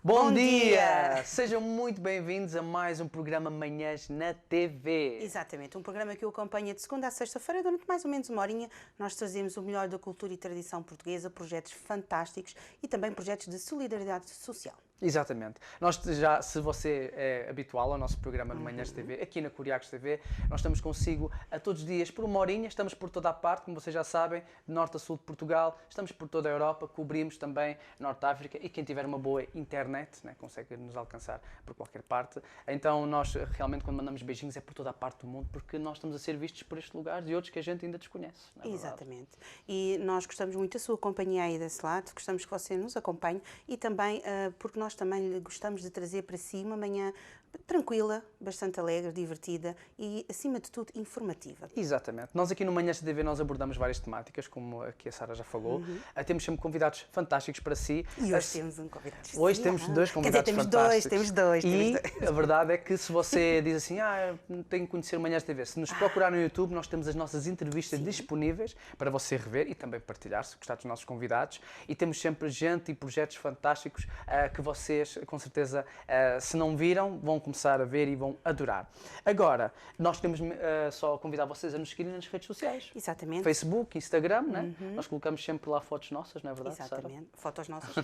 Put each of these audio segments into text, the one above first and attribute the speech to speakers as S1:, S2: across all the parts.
S1: Bom dia! Sejam muito bem-vindos a mais um programa Manhãs na TV.
S2: Exatamente, um programa que o acompanha de segunda a sexta-feira, durante mais ou menos uma horinha. Nós trazemos o melhor da cultura e tradição portuguesa, projetos fantásticos e também projetos de solidariedade social.
S1: Exatamente. Nós já, se você é habitual ao nosso programa no Manhãs TV, aqui na Curiacos TV, nós estamos consigo a todos os dias por uma horinha, estamos por toda a parte, como vocês já sabem, de norte a sul de Portugal, estamos por toda a Europa, cobrimos também Norte da África e quem tiver uma boa internet, né, consegue nos alcançar por qualquer parte. Então nós realmente quando mandamos beijinhos é por toda a parte do mundo, porque nós estamos a ser vistos por estes lugares e outros que a gente ainda desconhece. Não é verdade?
S2: Exatamente. E nós gostamos muito da sua companhia aí desse lado, gostamos que você nos acompanhe e também porque nós também gostamos de trazer para si uma manhã tranquila, bastante alegre, divertida e, acima de tudo, informativa.
S1: Exatamente. Nós aqui no Manhãs TV nós abordamos várias temáticas, como aqui a Sara já falou. Temos sempre convidados fantásticos para si.
S2: E hoje temos um convidado especial.
S1: Hoje temos dois convidados fantásticos.
S2: Temos dois.
S1: E a verdade é que se você diz assim, tenho que conhecer o Manhãs TV, se nos procurar no YouTube, nós temos as nossas entrevistas disponíveis para você rever e também partilhar, se gostar dos nossos convidados. E temos sempre gente e projetos fantásticos que vocês, com certeza, se não viram, vão começar a ver e vão adorar. Agora, nós queremos só convidar vocês a nos seguirem nas redes sociais.
S2: Exatamente.
S1: Facebook, Instagram, né? Nós colocamos sempre lá fotos nossas, não é verdade,
S2: Exatamente.
S1: Sara?
S2: Fotos nossas.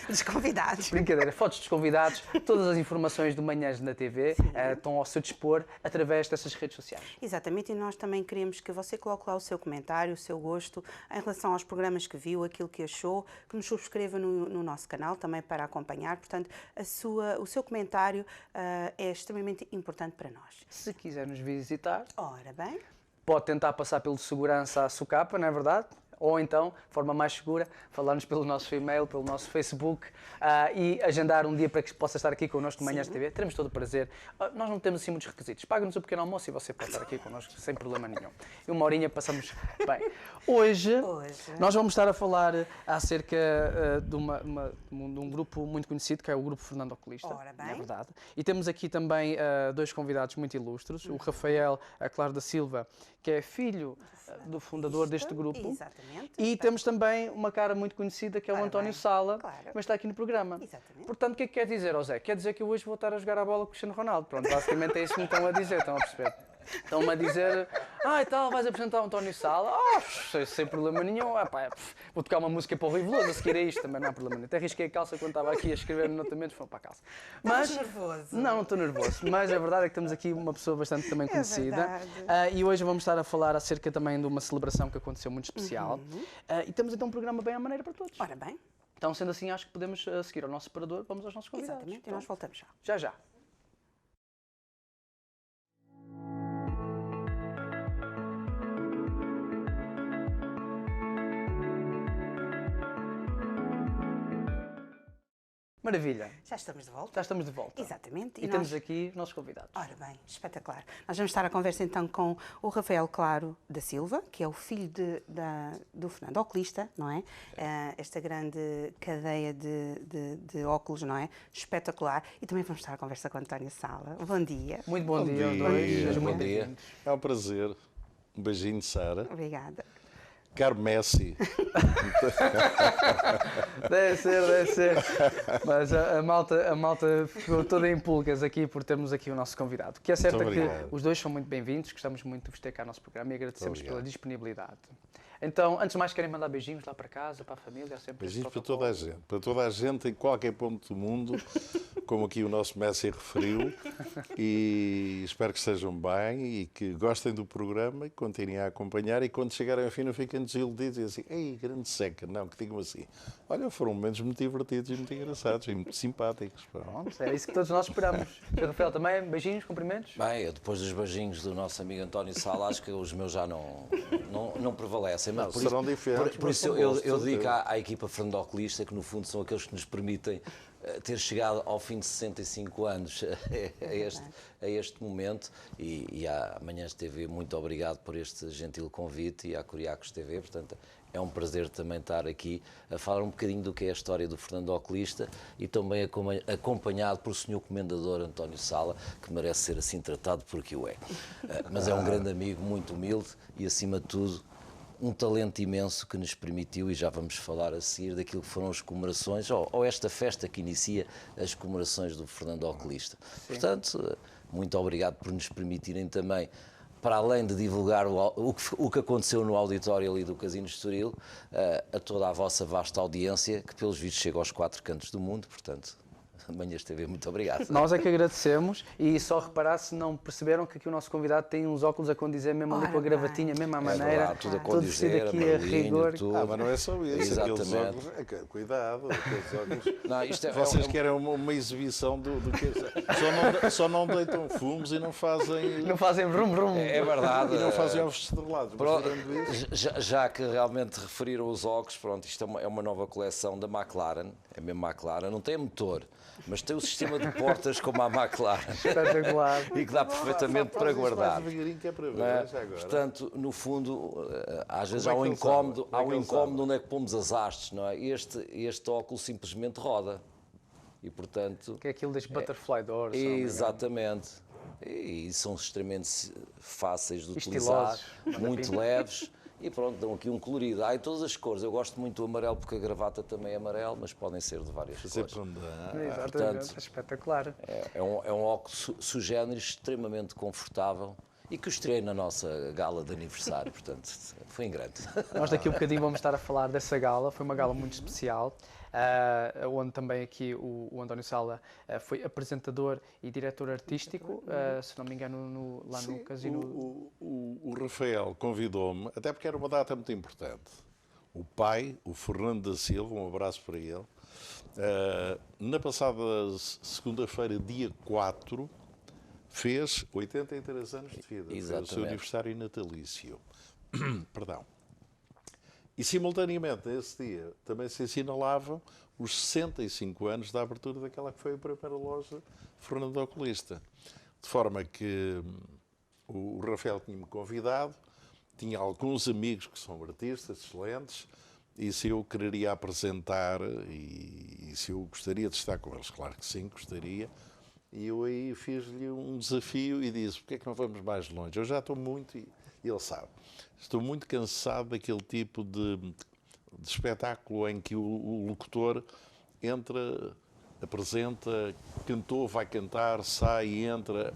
S2: Dos convidados.
S1: Brincadeira, fotos dos convidados, todas as informações do Manhãs na TV estão ao seu dispor através dessas redes sociais.
S2: Exatamente, e nós também queremos que você coloque lá o seu comentário, o seu gosto em relação aos programas que viu, aquilo que achou, que nos subscreva no nosso canal também para acompanhar. Portanto, o seu comentário é extremamente importante para nós.
S1: Se quiser nos visitar,
S2: ora bem,
S1: pode tentar passar pelo segurança à Sucapa, não é verdade? Ou então, de forma mais segura, falar-nos pelo nosso e-mail, pelo nosso Facebook e agendar um dia para que possa estar aqui connosco no Manhãs TV. Teremos todo o prazer. Nós não temos assim muitos requisitos. Pague-nos o pequeno almoço e você pode estar aqui connosco sem problema nenhum. E uma horinha passamos bem. Hoje nós vamos estar a falar acerca de um grupo muito conhecido, que é o Grupo Fernando Oculista.
S2: Ora bem.
S1: É verdade. E temos aqui também dois convidados muito ilustres. O Rafael Claro da Silva, que é filho do fundador deste grupo.
S2: Exatamente.
S1: E temos também uma cara muito conhecida, que é o António Sala, mas está aqui no programa.
S2: Exatamente.
S1: Portanto, o que é que quer dizer, José? Quer dizer que eu hoje vou estar a jogar a bola com o Cristiano Ronaldo. Pronto, basicamente é isso que me estão a dizer, estão a perceber? Estão-me a dizer, e tal, vais apresentar o António Sala? Sem problema nenhum. Vou tocar uma música para o Rui Veloso a seguir a isto, também não há problema nenhum. Até risquei a calça quando estava aqui a escrever anotamentos, foi para a calça.
S2: Mas nervoso?
S1: Não estou nervoso, mas a verdade é que temos aqui uma pessoa bastante também conhecida. E hoje vamos estar a falar acerca também de uma celebração que aconteceu muito especial. E temos então um programa bem à maneira para todos.
S2: Ora bem.
S1: Então, sendo assim, acho que podemos seguir ao nosso separador, vamos aos nossos convidados.
S2: Exatamente, e nós voltamos já.
S1: Já, já. Maravilha.
S2: Já estamos de volta.
S1: Já estamos de volta.
S2: Exatamente.
S1: E temos aqui os nossos convidados.
S2: Ora bem, espetacular. Nós vamos estar a conversa então com o Rafael Claro da Silva, que é o filho do Fernando Oculista, não é? Esta grande cadeia de óculos, não é? Espetacular. E também vamos estar a conversa com António Sala. Bom dia.
S1: Muito bom dia aos dois. Sejam muito bem-vindos.
S3: É um prazer. Um beijinho, Sara.
S2: Obrigada.
S3: Caro Messi.
S1: Deve ser. Mas a malta ficou toda em pulgas aqui por termos aqui o nosso convidado. O que é certo é que os dois são muito bem-vindos, gostamos muito de vos ter cá no nosso programa e agradecemos pela disponibilidade. Então, antes de mais, querem mandar beijinhos lá para casa, para a família?
S3: Beijinhos para toda a gente. Para toda a gente em qualquer ponto do mundo, como aqui o nosso Messi referiu. E espero que estejam bem e que gostem do programa e continuem a acompanhar. E quando chegarem ao fim não fiquem desiludidos e assim, ei, grande seca. Não, que digam assim. Olha, foram momentos muito divertidos e muito engraçados e muito simpáticos.
S1: Pronto, é isso que todos nós esperamos. Sr. Rafael, também, beijinhos, cumprimentos?
S4: Bem, eu, depois dos beijinhos do nosso amigo António Sala, acho que os meus já não prevalecem. Mas
S3: não, serão diferentes.
S4: Por isso eu digo à equipa Fernando Oculista, que no fundo são aqueles que nos permitem ter chegado ao fim de 65 anos a este momento e à Manhãs TV, muito obrigado por este gentil convite e à Curiacos TV, portanto é um prazer também estar aqui a falar um bocadinho do que é a história do Fernando Oculista e também acompanhado pelo Sr. Comendador António Sala, que merece ser assim tratado porque o é. Mas é um grande amigo, muito humilde e acima de tudo um talento imenso que nos permitiu, e já vamos falar a seguir, daquilo que foram as comemorações, ou esta festa que inicia as comemorações do Fernando Oclista. Portanto, muito obrigado por nos permitirem também, para além de divulgar o que aconteceu no auditório ali do Casino de Estoril, a toda a vossa vasta audiência, que pelos vistos chega aos 4 cantos do mundo, portanto, Manhãs TV, muito obrigado.
S1: Nós é que agradecemos, e só reparar se não perceberam que aqui o nosso convidado tem uns óculos a condizer mesmo ali com a gravatinha, mesmo à maneira,
S4: verdade, tudo a condizer,
S1: aqui a
S4: amarelinho,
S1: rigor.
S4: tudo.
S3: Mas não é só isso. Aqueles
S4: Exatamente.
S3: óculos, cuidado, aqueles óculos.
S4: Não, isto é,
S3: Vocês querem uma exibição do que só não deitam fumos e não fazem.
S1: Não fazem brum brum.
S4: é verdade.
S3: E não fazem ovos estrelados.
S4: Pronto,
S3: Mas tirando isso,
S4: já que realmente referiram os óculos, pronto, isto é uma nova coleção da McLaren, é mesmo McLaren, não tem motor, mas tem o sistema de portas como a McLaren.
S1: Espetacular.
S4: E que dá perfeitamente para guardar.
S3: Mais devagarinho que é para ver,
S4: Não é?
S3: já agora.
S4: Portanto, no fundo, às vezes
S3: Como
S4: há
S3: é
S4: um
S3: que ele
S4: incómodo,
S3: sabe? Como é que ele sabe?
S4: onde é que pomos as hastes, não é? Este óculos simplesmente roda. E, portanto...
S1: Que é aquilo das butterfly doors. se não me engano.
S4: Exatamente. E são extremamente fáceis de
S1: Estilosos.
S4: utilizar, muito leves. E pronto, dão aqui um colorido. Há em todas as cores. Eu gosto muito do amarelo porque a gravata também é amarelo, mas podem ser de várias
S3: Fazer
S4: cores.
S3: para onde dá.
S1: Exatamente,
S4: portanto,
S1: espetacular.
S4: É um óculos sugénero extremamente confortável e que eu estreiei na nossa gala de aniversário, portanto, foi em grande.
S1: Nós daqui a um bocadinho vamos estar a falar dessa gala, foi uma gala muito especial, onde também aqui o António Sala foi apresentador e diretor artístico, se não me engano, lá no Casino.
S3: O Rafael convidou-me, até porque era uma data muito importante. O pai, o Fernando da Silva, um abraço para ele, na passada segunda-feira, dia 4, fez 83 anos de vida. Foi o seu
S4: Exatamente.
S3: aniversário natalício. Perdão. E, simultaneamente, nesse dia, também se assinalavam os 65 anos da abertura daquela que foi a primeira loja Fernando Oclista. De forma que o Rafael tinha-me convidado, tinha alguns amigos que são artistas excelentes, e se eu quereria apresentar, e se eu gostaria de estar com eles, claro que sim, gostaria. E eu aí fiz-lhe um desafio e disse, porque é que não vamos mais longe? Eu já estou muito, e ele sabe, estou muito cansado daquele tipo de espetáculo em que o locutor entra, apresenta, cantou, vai cantar, sai e entra.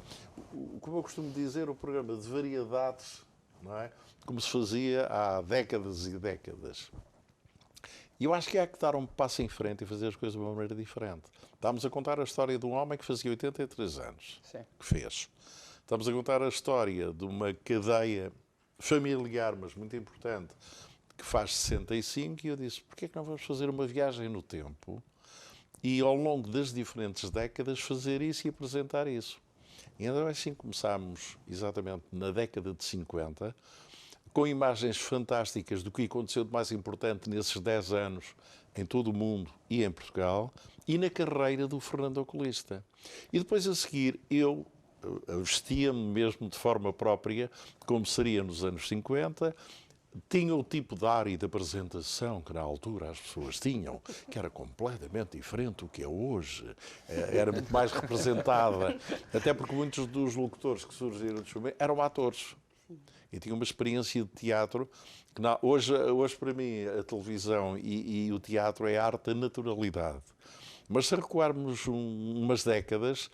S3: Como eu costumo dizer, o programa de variedades, não é? Como se fazia há décadas e décadas. E eu acho que há que dar um passo em frente e fazer as coisas de uma maneira diferente. Estamos a contar a história de um homem que fazia 83 anos,
S1: Sim.
S3: que fez. Estamos a contar a história de uma cadeia familiar, mas muito importante, que faz 65, e eu disse, porquê é que não vamos fazer uma viagem no tempo e, ao longo das diferentes décadas, fazer isso e apresentar isso? E então assim começámos, exatamente na década de 50, com imagens fantásticas do que aconteceu de mais importante nesses 10 anos em todo o mundo e em Portugal, e na carreira do Fernando Oclista. E depois, a seguir, eu vestia-me mesmo de forma própria, como seria nos anos 50, tinha o tipo de ar e de apresentação que na altura as pessoas tinham, que era completamente diferente do que é hoje. Era muito mais representada, até porque muitos dos locutores que surgiram de Chumé eram atores. E tinha uma experiência de teatro que hoje para mim a televisão e o teatro é a arte da naturalidade. Mas se recuarmos umas décadas,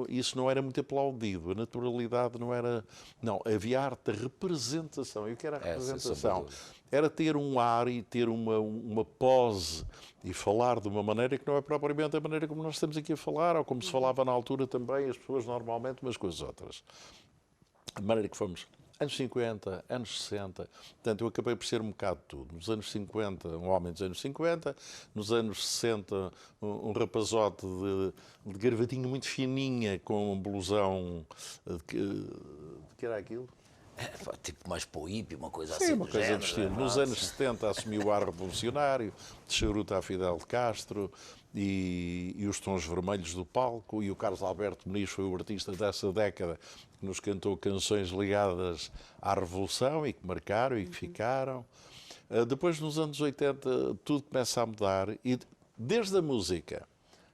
S3: isso não era muito aplaudido, a naturalidade não era... Não, havia a arte da representação. E o que era a representação? Era ter um ar e ter uma pose e falar de uma maneira que não é propriamente a maneira como nós estamos aqui a falar, ou como se falava na altura também, as pessoas normalmente, umas com as outras. De maneira que fomos anos 50, anos 60, portanto eu acabei por ser um bocado de tudo. Nos anos 50, um homem dos anos 50, nos anos 60, um rapazote de gravatinho muito fininha, com um blusão, de que era aquilo?
S4: Tipo mais para o hippie, uma coisa
S3: Sim,
S4: assim.
S3: uma coisa do estilo. Nos anos 70 assumiu o ar revolucionário, de charuto a Fidel de Castro, e os tons vermelhos do palco, e o Carlos Alberto Muniz foi o artista dessa década que nos cantou canções ligadas à Revolução e que marcaram e que ficaram. Depois, nos anos 80, tudo começa a mudar, e desde a música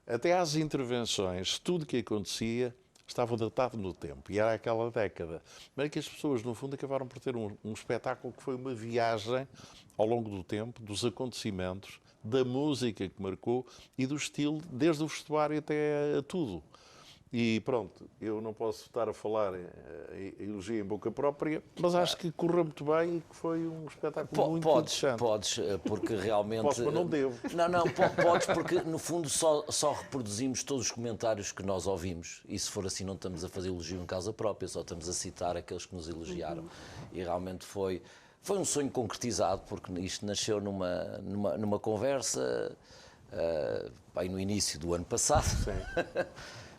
S3: até às intervenções, tudo que acontecia, estava datado no tempo, e era aquela década. Mas é que as pessoas, no fundo, acabaram por ter um espetáculo que foi uma viagem ao longo do tempo, dos acontecimentos, da música que marcou e do estilo, desde o vestuário até a tudo. E pronto, eu não posso estar a falar elogio em boca própria, mas acho que correu muito bem e que foi um espetáculo muito interessante.
S4: Podes, porque realmente...
S3: Posso, mas não devo.
S4: Não, podes, porque no fundo só reproduzimos todos os comentários que nós ouvimos, e se for assim não estamos a fazer elogio em causa própria, só estamos a citar aqueles que nos elogiaram. E realmente foi um sonho concretizado, porque isto nasceu numa conversa aí no início do ano passado.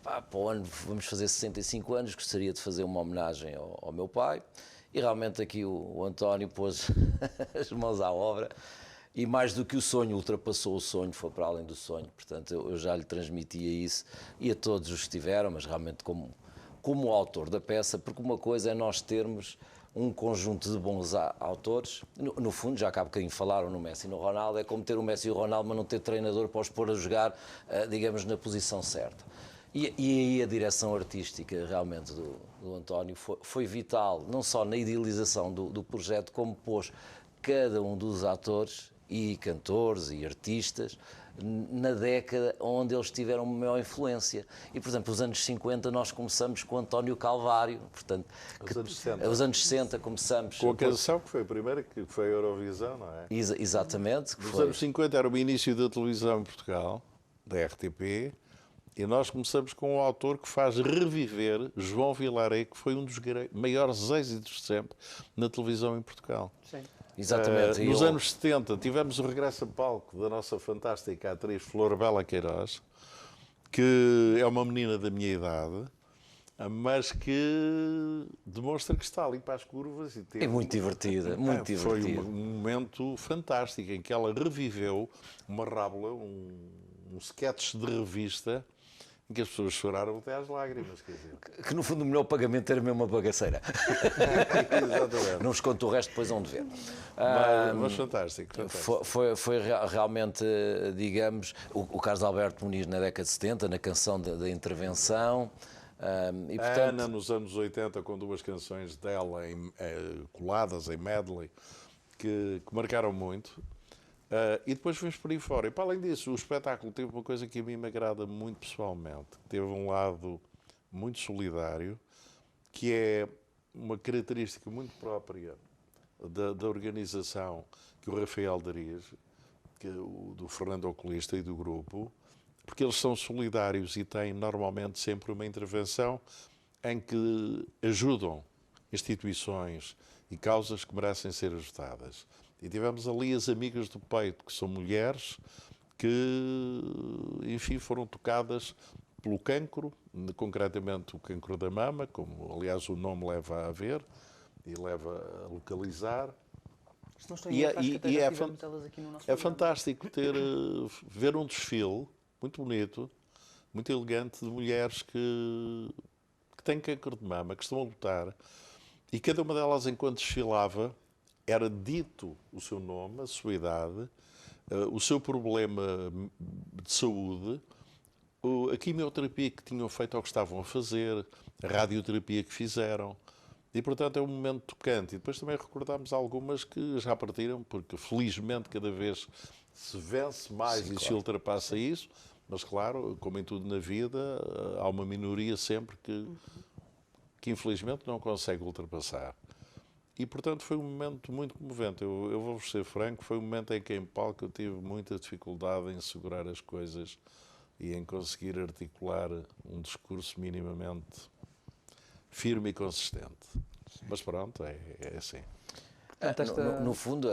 S4: Para o ano vamos fazer 65 anos, gostaria de fazer uma homenagem ao meu pai, e realmente aqui o António pôs as mãos à obra, e mais do que o sonho, ultrapassou o sonho, foi para além do sonho. Portanto, eu já lhe transmitia isso, e a todos os que estiveram, mas realmente como autor da peça, porque uma coisa é nós termos um conjunto de bons autores. No fundo, já há bocadinho falaram no Messi e no Ronaldo, é como ter o Messi e o Ronaldo, mas não ter treinador para os pôr a jogar, digamos, na posição certa. E aí a direção artística realmente do António foi vital, não só na idealização do projeto, como pôs cada um dos atores e cantores e artistas na década onde eles tiveram maior influência. E, por exemplo, os anos 50 nós começamos com António Calvário, portanto, os anos 60 começamos...
S3: Com a canção que foi a primeira, que foi a Eurovisão, não é?
S4: Exatamente.
S3: Nos anos 50 era o início da televisão em Portugal, da RTP, e nós começamos com um autor que faz reviver João Vilaré, que foi um dos maiores êxitos de sempre na televisão em Portugal.
S1: Sim.
S4: Exatamente.
S3: Nos anos 70 tivemos o regresso a palco da nossa fantástica atriz Flor Bela Queiroz, que é uma menina da minha idade, mas que demonstra que está ali para as curvas. E
S4: é muito divertida, muito divertida.
S3: Foi um momento fantástico em que ela reviveu uma rábula, um sketch de revista, em que as pessoas choraram até às lágrimas. Quer dizer.
S4: Que no fundo o melhor pagamento era mesmo uma bagaceira.
S3: Exatamente.
S4: Não vos conto o resto, depois onde ver.
S3: Mas fantástico.
S4: Foi realmente, digamos, o Carlos Alberto Muniz na década de 70, na canção da intervenção.
S3: E, portanto, a Ana, nos anos 80, com duas canções dela coladas em medley, que marcaram muito. E depois fomos por aí fora. E para além disso, o espetáculo teve uma coisa que a mim me agrada muito pessoalmente. Teve um lado muito solidário, que é uma característica muito própria da organização que o Rafael dirige, do Fernando Oculista e do grupo, porque eles são solidários e têm normalmente sempre uma intervenção em que ajudam instituições e causas que merecem ser ajudadas. E tivemos ali as Amigas do Peito, que são mulheres que, enfim, foram tocadas pelo cancro, concretamente o cancro da mama, como aliás o nome leva a ver e leva a localizar. É fantástico ver um desfile muito bonito, muito elegante, de mulheres que têm cancro de mama, que estão a lutar, e cada uma delas, enquanto desfilava, era dito o seu nome, a sua idade, o seu problema de saúde, a quimioterapia que tinham feito ou que estavam a fazer, a radioterapia que fizeram. E, portanto, é um momento tocante. E depois também recordámos algumas que já partiram, porque, felizmente, cada vez se vence mais e se ultrapassa isso. Mas, claro, como em tudo na vida, há uma minoria sempre que infelizmente, não consegue ultrapassar. E, portanto, foi um momento muito comovente. Eu vou-vos ser franco, foi um momento em que, em palco, eu tive muita dificuldade em segurar as coisas e em conseguir articular um discurso minimamente firme e consistente. Mas pronto, é assim.
S4: No fundo,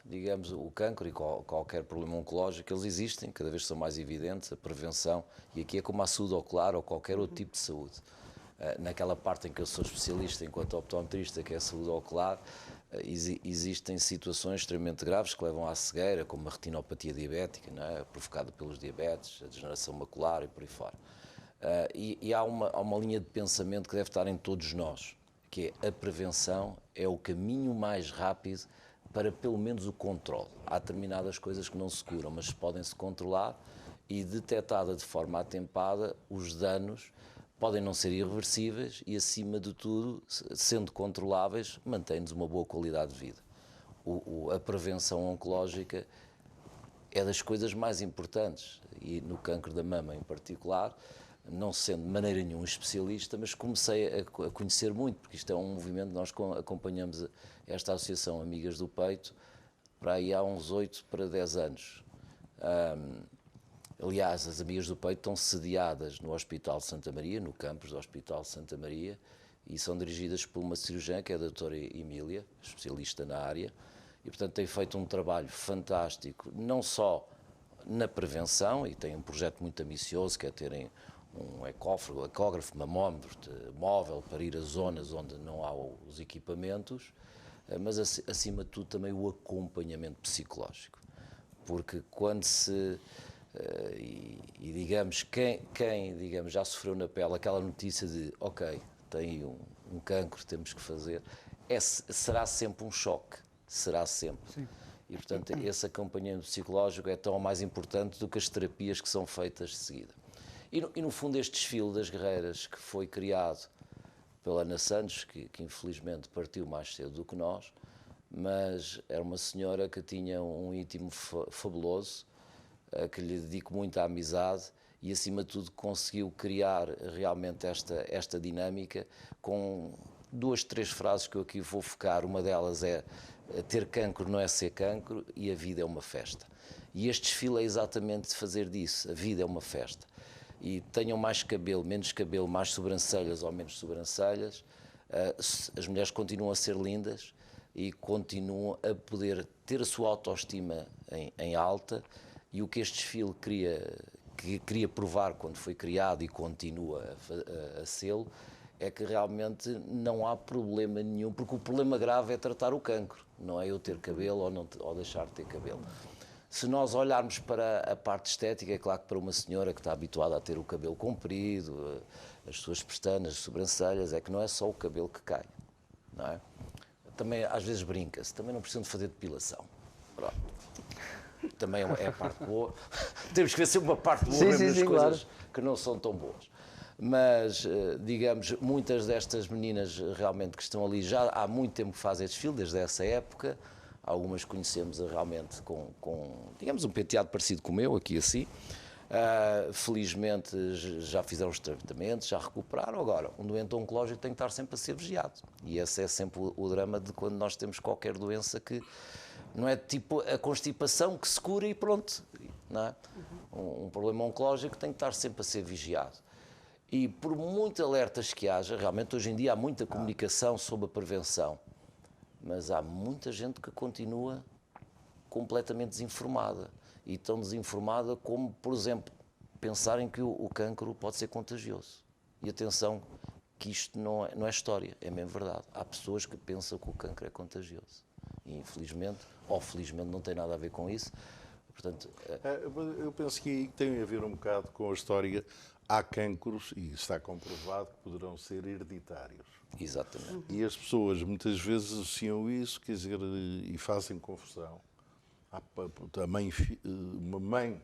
S4: digamos, o cancro e qualquer problema oncológico, eles existem, cada vez são mais evidentes, a prevenção, e aqui é como a saúde ocular ou qualquer outro tipo de saúde. Naquela parte em que eu sou especialista enquanto optometrista, que é a saúde ocular, existem situações extremamente graves que levam à cegueira, como a retinopatia diabética, não é? Provocada pelos diabetes, a degeneração macular e por aí fora. E há uma linha de pensamento que deve estar em todos nós, que é a prevenção é o caminho mais rápido para pelo menos o controle. Há determinadas coisas que não se curam, mas podem-se controlar, e detectada de forma atempada, os danos podem não ser irreversíveis e, acima de tudo, sendo controláveis, mantém-nos uma boa qualidade de vida. A prevenção oncológica é das coisas mais importantes, e no cancro da mama em particular, não sendo de maneira nenhuma especialista, mas comecei a conhecer muito, porque isto é um movimento, nós acompanhamos esta Associação Amigas do Peito para aí há uns 8 para 10 anos. Aliás, as Amigas do Peito estão sediadas no Hospital de Santa Maria, no campus do Hospital de Santa Maria, e são dirigidas por uma cirurgiã, que é a doutora Emília, especialista na área, e portanto tem feito um trabalho fantástico, não só na prevenção, e tem um projeto muito ambicioso, que é terem um ecógrafo, mamómetro móvel para ir a zonas onde não há os equipamentos, mas acima de tudo também o acompanhamento psicológico. Porque quando se, digamos, quem digamos, já sofreu na pele aquela notícia de ok, tem um cancro, temos que fazer, será sempre um choque, será sempre. Sim. E portanto esse acompanhamento psicológico é tão mais importante do que as terapias que são feitas de seguida. E no fundo este desfile das guerreiras que foi criado pela Ana Santos, que infelizmente partiu mais cedo do que nós, mas era uma senhora que tinha um íntimo fabuloso, que lhe dedico muita amizade e acima de tudo conseguiu criar realmente esta dinâmica com 2, 3 frases que eu aqui vou focar. Uma delas é: ter cancro não é ser cancro e a vida é uma festa. E este desfile é exatamente fazer disso, a vida é uma festa. E tenham mais cabelo, menos cabelo, mais sobrancelhas ou menos sobrancelhas, as mulheres continuam a ser lindas e continuam a poder ter a sua autoestima em alta, e o que este desfile queria provar quando foi criado e continua a sê-lo, é que realmente não há problema nenhum, porque o problema grave é tratar o cancro, não é eu ter cabelo ou deixar de ter cabelo. Se nós olharmos para a parte estética, é claro que para uma senhora que está habituada a ter o cabelo comprido, as suas pestanas, as sobrancelhas, é que não é só o cabelo que cai, não é? Também às vezes brinca-se, também não precisam de fazer depilação. Pronto. Também é a parte boa. Temos que ver se uma parte boa mesmo das coisas que não são tão boas. Mas, digamos, muitas destas meninas realmente que estão ali já há muito tempo que fazem desfile, desde essa época. Algumas conhecemos realmente com, digamos, um penteado parecido com o meu, aqui assim. Felizmente já fizeram os tratamentos, já recuperaram. Agora, um doente oncológico tem que estar sempre a ser vigiado. E esse é sempre o drama de quando nós temos qualquer doença que não é tipo a constipação que se cura e pronto. Não é? Um problema oncológico tem que estar sempre a ser vigiado. E por muito alertas que haja, realmente hoje em dia há muita comunicação sobre a prevenção, mas há muita gente que continua completamente desinformada. E tão desinformada como, por exemplo, pensarem que o cancro pode ser contagioso. E atenção, que isto não é história, é mesmo verdade. Há pessoas que pensam que o cancro é contagioso. E infelizmente, ou felizmente, não tem nada a ver com isso. Portanto,
S3: eu penso que tem a ver um bocado com a história. Há cancros, e está comprovado, que poderão ser hereditários.
S4: Exatamente.
S3: E as pessoas muitas vezes associam isso, quer dizer, e fazem confusão. Uma mãe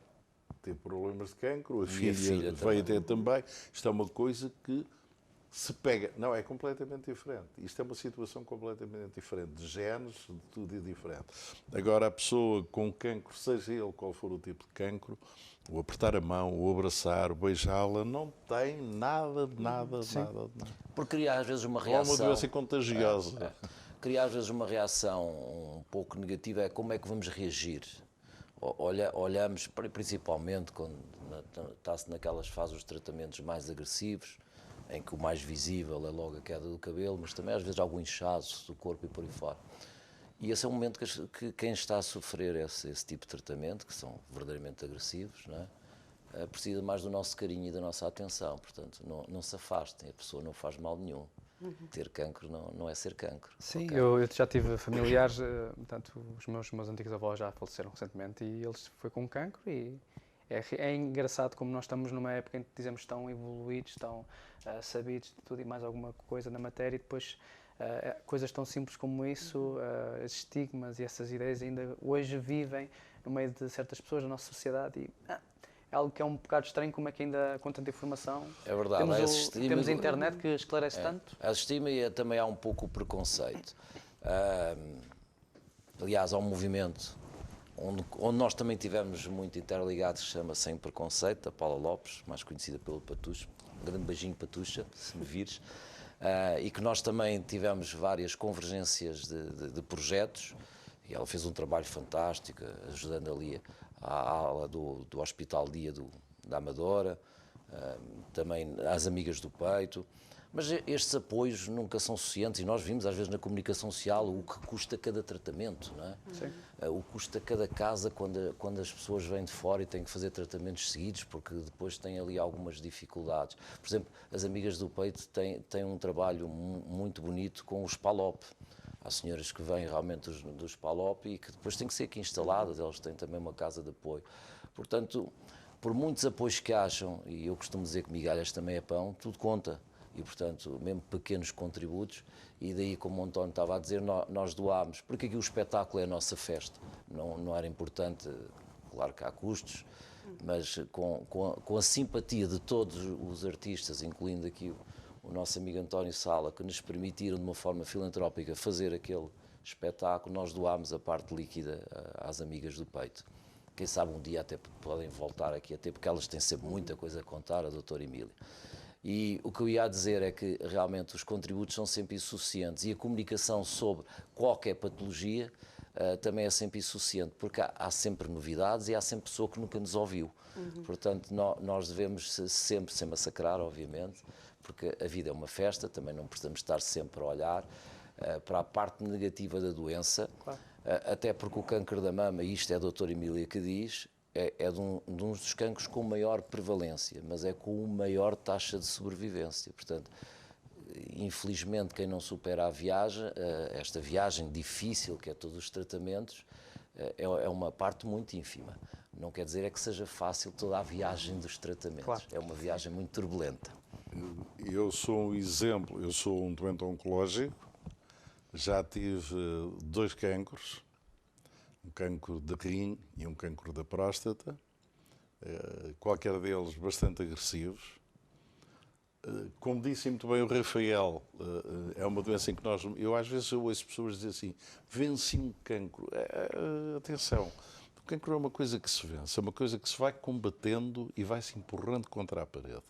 S3: tem problemas de cancro, a filha veio ter também. Isto é uma coisa que se pega. Não, é completamente diferente. Isto é uma situação completamente diferente. De genes, de tudo é diferente. Agora, a pessoa com cancro, seja ele qual for o tipo de cancro, o apertar a mão, o abraçar, o beijá-la, não tem nada.
S4: Porque cria às vezes uma reação.
S3: É uma doença contagiosa.
S4: Cria às vezes uma reação um pouco negativa, é como é que vamos reagir. Olhamos, principalmente quando está-se naquelas fases dos tratamentos mais agressivos, em que o mais visível é logo a queda do cabelo, mas também às vezes algum inchaço do corpo e por aí fora. E esse é um momento que quem está a sofrer esse tipo de tratamento, que são verdadeiramente agressivos, não é? Precisa mais do nosso carinho e da nossa atenção. Portanto, não se afastem, a pessoa não faz mal nenhum. Ter cancro não é ser cancro.
S1: Sim, okay. Eu já tive familiares, portanto, os meus antigos avós já faleceram recentemente e eles foi com cancro e é engraçado como nós estamos numa época em que dizemos tão evoluídos, tão sabidos de tudo e mais alguma coisa na matéria e depois coisas tão simples como isso, esses estigmas e essas ideias ainda hoje vivem no meio de certas pessoas da nossa sociedade e É algo que é um bocado estranho, como é que ainda, com tanta informação,
S4: É verdade,
S1: temos a internet que esclarece tanto.
S4: A estima e também há um pouco o preconceito. Aliás, há um movimento onde nós também tivemos muito interligados, que se chama Sem Preconceito, da Paula Lopes, mais conhecida pelo Patucho. Um grande beijinho, Patucha, se me vires. E que nós também tivemos várias convergências de projetos, e ela fez um trabalho fantástico, ajudando ali à ala do Hospital Dia da Amadora, também às Amigas do Peito. Mas estes apoios nunca são suficientes, e nós vimos às vezes na comunicação social o que custa cada tratamento, não é?
S1: Sim.
S4: O que custa cada casa quando as pessoas vêm de fora e têm que fazer tratamentos seguidos, porque depois têm ali algumas dificuldades. Por exemplo, as Amigas do Peito têm um trabalho muito bonito com os PALOP. Há senhoras que vêm realmente dos PALOP e que depois têm que ser aqui instaladas, elas têm também uma casa de apoio. Portanto, por muitos apoios que acham, e eu costumo dizer que migalhas também é pão, tudo conta. E, portanto, mesmo pequenos contributos, e daí, como o António estava a dizer, nós doámos, porque aqui o espetáculo é a nossa festa. Não era importante, claro que há custos, mas com a simpatia de todos os artistas, incluindo aqui o nosso amigo António Sala, que nos permitiram, de uma forma filantrópica, fazer aquele espetáculo, nós doámos a parte líquida às Amigas do Peito. Quem sabe um dia até podem voltar aqui, até porque elas têm sempre muita coisa a contar, a doutora Emília. E o que eu ia dizer é que realmente os contributos são sempre insuficientes e a comunicação sobre qualquer patologia também é sempre insuficiente, porque há sempre novidades e há sempre pessoa que nunca nos ouviu. Portanto, nós devemos sempre, sem massacrar, obviamente, porque a vida é uma festa, também não precisamos estar sempre a olhar para a parte negativa da doença, claro. Até porque o câncer da mama, e isto é a doutora Emília que diz, é de um dos cancros com maior prevalência, mas é com maior taxa de sobrevivência. Portanto, infelizmente, quem não supera a viagem, esta viagem difícil que é todos os tratamentos, é uma parte muito ínfima. Não quer dizer que seja fácil toda a viagem dos tratamentos. Claro. É uma viagem muito turbulenta.
S3: Eu sou um exemplo, eu sou um doente oncológico, já tive 2 cancros, um cancro de rim e um cancro da próstata, qualquer deles bastante agressivos. Como disse muito bem o Rafael, é uma doença em que eu às vezes ouço pessoas dizer assim, venci um cancro. Atenção, o cancro é uma coisa que se vence, é uma coisa que se vai combatendo e vai se empurrando contra a parede.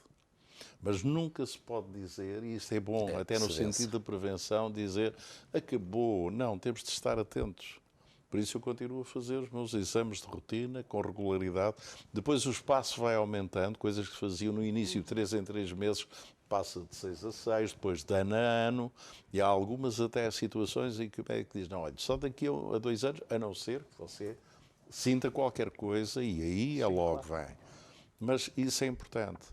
S3: Mas nunca se pode dizer, e isto é bom, até no sentido da prevenção, dizer acabou. Não, temos de estar atentos. Por isso eu continuo a fazer os meus exames de rotina, com regularidade. Depois o espaço vai aumentando, coisas que faziam no início 3 em 3 meses, passa de 6 a 6, depois de ano a ano. E há algumas até situações em que o médico diz, não, olha, só daqui a 2 anos, a não ser que você sinta qualquer coisa, e aí logo vem. Mas isso é importante.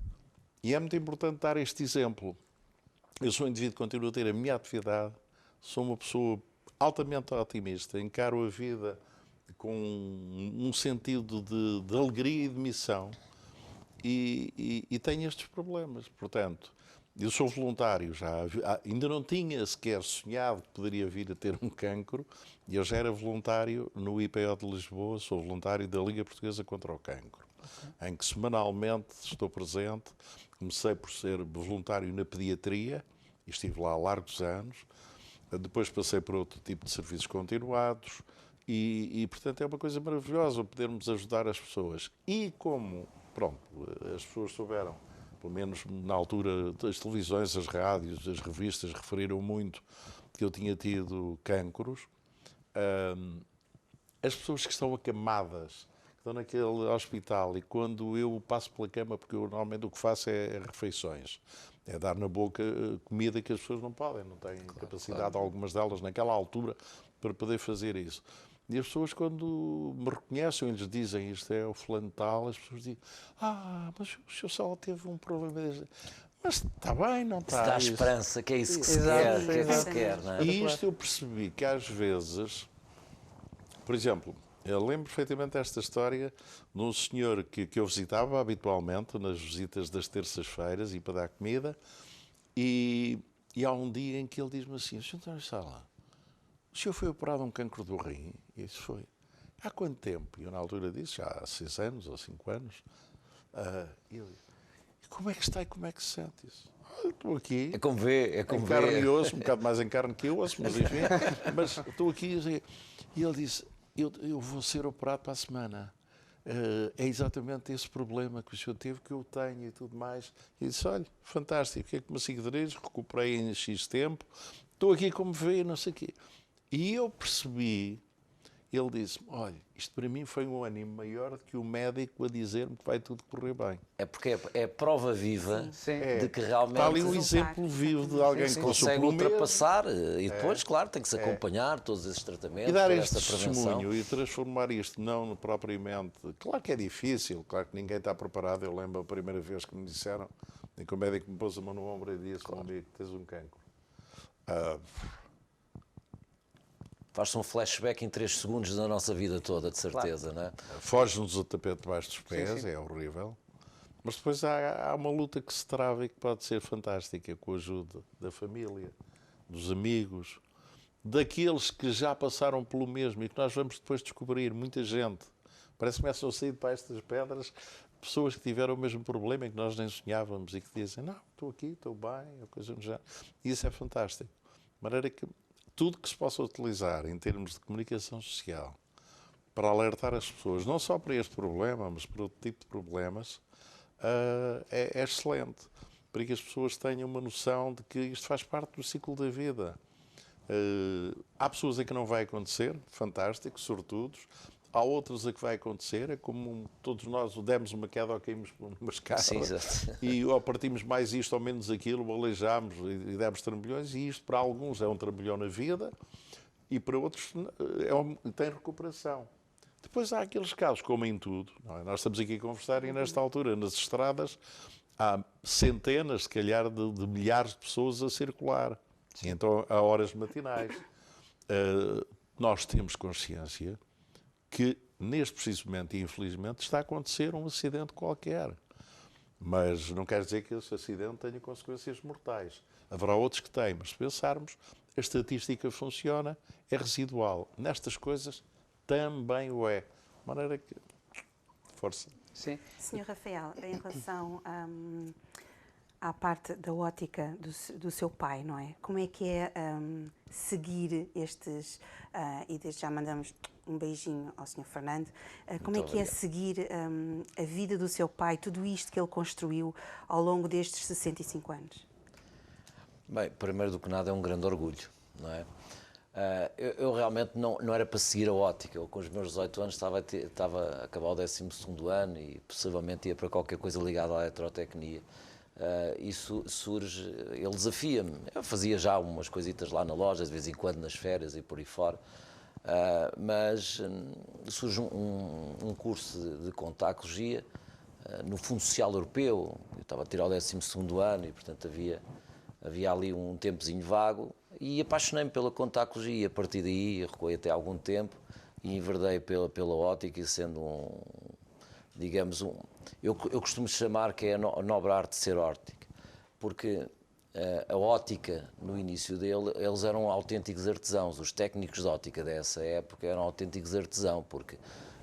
S3: E é muito importante dar este exemplo. Eu sou um indivíduo que continuo a ter a minha atividade, sou uma pessoa altamente otimista, encaro a vida com um sentido de alegria e de missão e tenho estes problemas. Portanto, eu sou voluntário, ainda não tinha sequer sonhado que poderia vir a ter um cancro, e eu já era voluntário no IPO de Lisboa, sou voluntário da Liga Portuguesa contra o Cancro, em que semanalmente estou presente. Comecei por ser voluntário na pediatria, e estive lá há largos anos. Depois passei por outro tipo de serviços continuados e, portanto, é uma coisa maravilhosa podermos ajudar as pessoas. E como, pronto, as pessoas souberam, pelo menos na altura, as televisões, as rádios, as revistas referiram muito que eu tinha tido cancros, as pessoas que estão acamadas, estão naquele hospital, e quando eu passo pela cama, porque eu normalmente o que faço é refeições, é dar na boca comida que as pessoas não podem, não têm capacidade, algumas delas, naquela altura, para poder fazer isso. E as pessoas, quando me reconhecem, eles dizem, isto é o fulano tal, as pessoas dizem, mas o senhor só teve um problema. Mas está bem, não está.
S4: Se dá esperança, que é isso que se quer, que é que se quer, não é?
S3: E isto eu percebi que às vezes, por exemplo, eu lembro perfeitamente esta história de um senhor que eu visitava habitualmente nas visitas das terças-feiras e para dar comida, e há um dia em que ele diz-me assim, Sr. António Sala, o senhor foi operado de um cancro do rim? E isso foi. Há quanto tempo? E eu na altura disse, já há 6 anos ou 5 anos. E ele, e como é que está e como é que se sente isso? Estou aqui.
S4: É como vê, é como
S3: em carne
S4: vê.
S3: e osso, um bocado mais em carne que osso, mas enfim. Mas estou aqui e ele disse, eu vou ser operado para a semana. É exatamente esse problema que o senhor teve, que eu tenho e tudo mais. E disse, olha, fantástico, o que é que me sigo direito? Recuperei em X tempo, estou aqui como vê, não sei o quê. E eu percebi, ele disse, olha, isto para mim foi um ânimo maior do que o médico a dizer-me que vai tudo correr bem.
S4: É porque é prova viva
S1: Sim.
S4: de que realmente
S3: Está ali um
S2: Resultar.
S3: exemplo vivo de alguém que passou
S4: consegue
S3: pelo mesmo.
S4: ultrapassar e depois, claro, tem que se acompanhar todos esses tratamentos,
S3: E dar
S4: toda
S3: este
S4: essa prevenção.
S3: testemunho e transformar isto não propriamente... Claro que é difícil, claro que ninguém está preparado. Eu lembro a primeira vez que me disseram, em que o médico me pôs a mão no ombro e disse, meu amigo, tens um cancro.
S4: Faz-se um flashback em 3 segundos da nossa vida toda, de certeza, não é?
S3: Foge-nos o tapete debaixo dos pés,
S1: sim.
S3: é horrível. Mas depois há uma luta que se trava e que pode ser fantástica, com a ajuda da família, dos amigos, daqueles que já passaram pelo mesmo e que nós vamos depois descobrir. Muita gente, parece que começam a sair debaixo das pedras, pessoas que tiveram o mesmo problema e que nós nem sonhávamos e que dizem, não, estou aqui, estou bem, ou coisa do género. E isso é fantástico. De maneira que tudo que se possa utilizar em termos de comunicação social para alertar as pessoas, não só para este problema, mas para outro tipo de problemas, é excelente. Para que as pessoas tenham uma noção de que isto faz parte do ciclo da vida. Há pessoas a que não vai acontecer, fantástico, sortudos. Há outras a que vai acontecer, é como todos nós demos uma queda ou caímos por uma escada.
S4: Sim, exato.
S3: E ou partimos mais isto ou menos aquilo, ou aleijamos e demos trambolhões, e isto para alguns é um trambolhão na vida e para outros tem recuperação. Depois há aqueles casos, como em tudo, não é? Nós estamos aqui a conversar e nesta altura, nas estradas, há centenas, se calhar, de milhares de pessoas a circular. E então, há horas matinais. Nós temos consciência que, neste preciso momento, e infelizmente, está a acontecer um acidente qualquer. Mas não quer dizer que esse acidente tenha consequências mortais. Haverá outros que têm, mas se pensarmos, a estatística funciona, é residual. Nestas coisas, também o é. De maneira que... Força.
S1: Sim.
S2: Sr. Rafael, em relação à parte da ótica do seu pai, não é? Como é que é seguir estes, e desde já mandamos um beijinho ao Sr. Fernando, como é que é seguir a vida do seu pai, tudo isto que ele construiu ao longo destes 65 anos?
S4: Bem, primeiro do que nada é um grande orgulho, não é? Eu realmente não era para seguir a ótica. Eu, com os meus 18 anos, estava a acabar o 12º ano e possivelmente ia para qualquer coisa ligada à eletrotecnia. Isso surge, ele desafia-me. Eu fazia já umas coisitas lá na loja, de vez em quando nas férias e por aí fora. Mas surge um curso de contactologia no Fundo Social Europeu. Eu estava a tirar o 12º ano e, portanto, havia ali um tempozinho vago e apaixonei-me pela contactologia. E a partir daí recuei até algum tempo e enverdei pela ótica, sendo eu costumo chamar que é a nobre arte de ser óptico, porque a ótica, no início dele, eles eram autênticos artesãos. Os técnicos de ótica dessa época eram autênticos artesãos, porque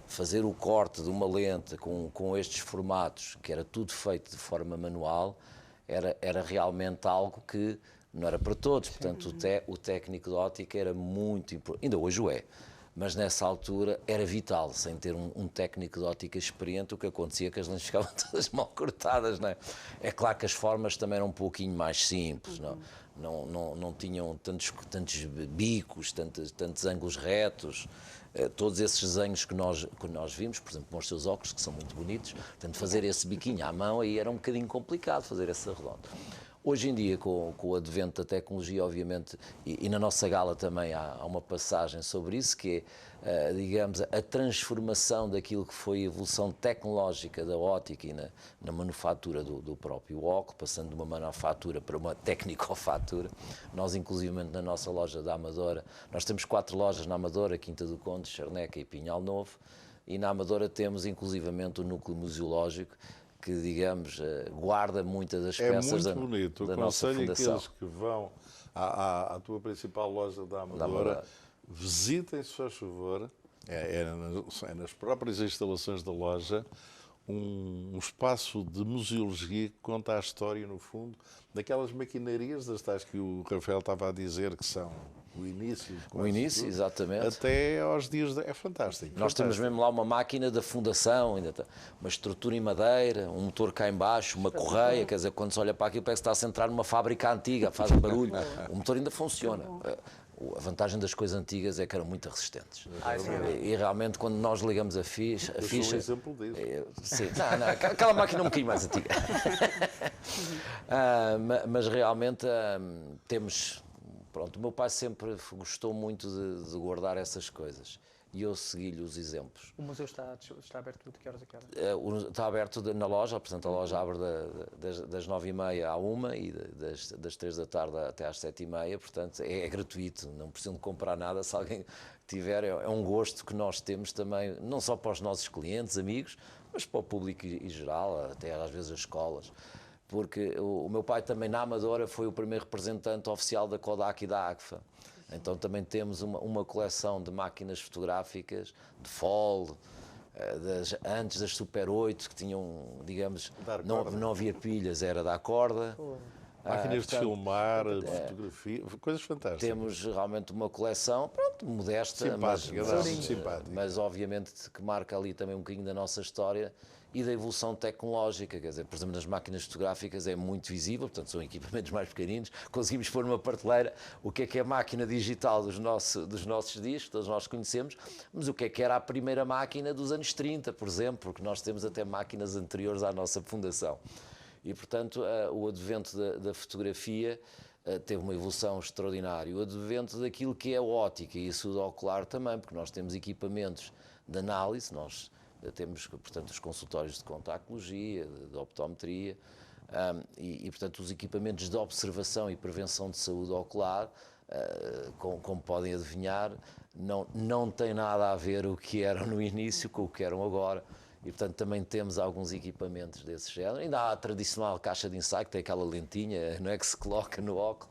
S4: fazer o corte de uma lente com estes formatos, que era tudo feito de forma manual, era realmente algo que não era para todos. Portanto, o técnico de ótica era muito importante, ainda hoje o é, mas nessa altura era vital. Sem ter um técnico de ótica experiente, o que acontecia é que as lentes ficavam todas mal cortadas, não é? É claro que as formas também eram um pouquinho mais simples, não tinham tantos bicos, tantos ângulos retos, todos esses desenhos que nós vimos, por exemplo, com os seus óculos, que são muito bonitos, portanto, fazer esse biquinho à mão aí era um bocadinho complicado, fazer essa redonda. Hoje em dia, com o advento da tecnologia, obviamente, e na nossa gala também há uma passagem sobre isso, que é, digamos, a transformação daquilo que foi a evolução tecnológica da ótica e na manufatura do próprio óculos, passando de uma manufatura para uma tecnicofatura. Nós, inclusivamente, na nossa loja da Amadora, nós temos 4 lojas na Amadora, Quinta do Conde, Charneca e Pinhal Novo, e na Amadora temos, inclusivamente, o núcleo museológico, que, digamos, guarda muitas das peças da nossa fundação.
S3: É muito bonito. Eu aconselho aqueles que vão à tua principal loja da Amadora, visitem, se faz favor, é nas próprias instalações da loja, um espaço de museologia que conta a história, no fundo, daquelas maquinarias, das tais que o Rafael estava a dizer que são o início.
S4: O início, exatamente.
S3: Até aos dias... É fantástico.
S4: Nós temos mesmo lá uma máquina da fundação, uma estrutura em madeira, um motor cá em baixo, uma correia, quer dizer, quando se olha para aquilo parece que está a entrar numa fábrica antiga, faz barulho. O motor ainda funciona. A vantagem das coisas antigas é que eram muito resistentes. E realmente, quando nós ligamos a ficha...
S3: Eu sou um exemplo disso.
S4: Sim, não, aquela máquina é um bocadinho mais antiga. Mas realmente temos... Pronto, o meu pai sempre gostou muito de guardar essas coisas e eu segui-lhe os exemplos.
S1: O museu está aberto de que horas a que horas?
S4: Está aberto na loja, portanto a loja abre das 9h30 à 1h e das 3 da tarde até às 7h30, portanto é gratuito, não precisam de comprar nada. Se alguém tiver, é um gosto que nós temos também, não só para os nossos clientes, amigos, mas para o público em geral, até às vezes as escolas. Porque o meu pai também na Amadora foi o primeiro representante oficial da Kodak e da Agfa. Então também temos uma coleção de máquinas fotográficas, de FOL, antes das Super 8, que tinham, digamos, não havia pilhas, era da corda.
S3: Máquinas de filmar, de fotografia, coisas fantásticas.
S4: Temos realmente uma coleção, pronto, modesta,
S3: simpática.
S4: Mas obviamente que marca ali também um bocadinho da nossa história e da evolução tecnológica, quer dizer, por exemplo, nas máquinas fotográficas é muito visível, portanto são equipamentos mais pequeninos, conseguimos pôr numa prateleira o que é a máquina digital dos nossos dias, que todos nós conhecemos, mas o que era a primeira máquina dos anos 30, por exemplo, porque nós temos até máquinas anteriores à nossa fundação. E, portanto, o advento da fotografia teve uma evolução extraordinária. O advento daquilo que é a ótica e isso do ocular também, porque nós temos equipamentos de análise, nós temos, portanto, os consultórios de contactologia, de optometria, e, portanto, os equipamentos de observação e prevenção de saúde ocular, como podem adivinhar, não tem nada a ver o que eram no início com o que eram agora. E, portanto, também temos alguns equipamentos desse género. Ainda há a tradicional caixa de ensaio, que tem aquela lentinha, não é, que se coloca no óculo.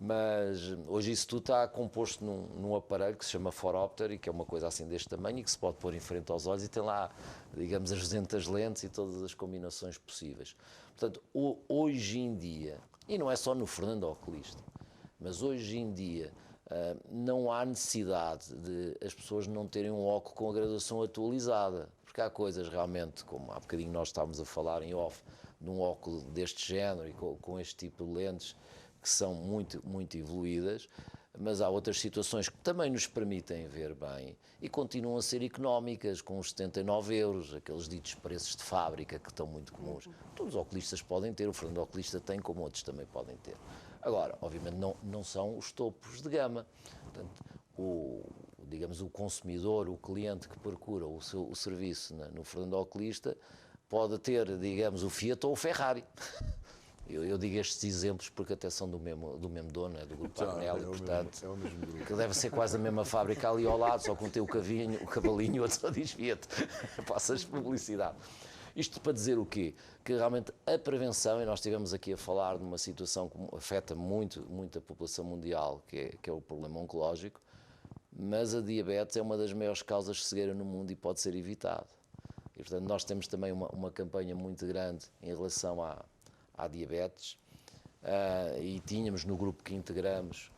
S4: Mas hoje isso tudo está composto num aparelho que se chama Foropter e que é uma coisa assim deste tamanho e que se pode pôr em frente aos olhos e tem lá, digamos, as 200 lentes e todas as combinações possíveis. Portanto, hoje em dia, e não é só no Fernando Oculista, mas hoje em dia não há necessidade de as pessoas não terem um óculo com a graduação atualizada, porque há coisas realmente, como há bocadinho nós estávamos a falar em off, de um óculo deste género e com este tipo de lentes, que são muito, muito evoluídas, mas há outras situações que também nos permitem ver bem e continuam a ser económicas, com os 79 euros, aqueles ditos preços de fábrica que estão muito comuns. Todos os oculistas podem ter, o Fernando Oculista tem, como outros também podem ter. Agora, obviamente, não são os topos de gama. Portanto, digamos, o consumidor, o cliente que procura o serviço no Fernando Oculista pode ter, digamos, o Fiat ou o Ferrari. Eu digo estes exemplos porque até são do mesmo dono, do grupo Agnelli, portanto,
S3: é o mesmo grupo.
S4: que deve ser quase a mesma fábrica ali ao lado, só que um tem o cavalinho e o outro só diz Fiat. Passas publicidade. Isto para dizer o quê? Que realmente a prevenção, e nós estivemos aqui a falar de uma situação que afeta muito a população mundial, que é o problema oncológico, mas a diabetes é uma das maiores causas de cegueira no mundo e pode ser evitado. E, portanto, nós temos também uma campanha muito grande em relação à diabetes e tínhamos no grupo que integramos,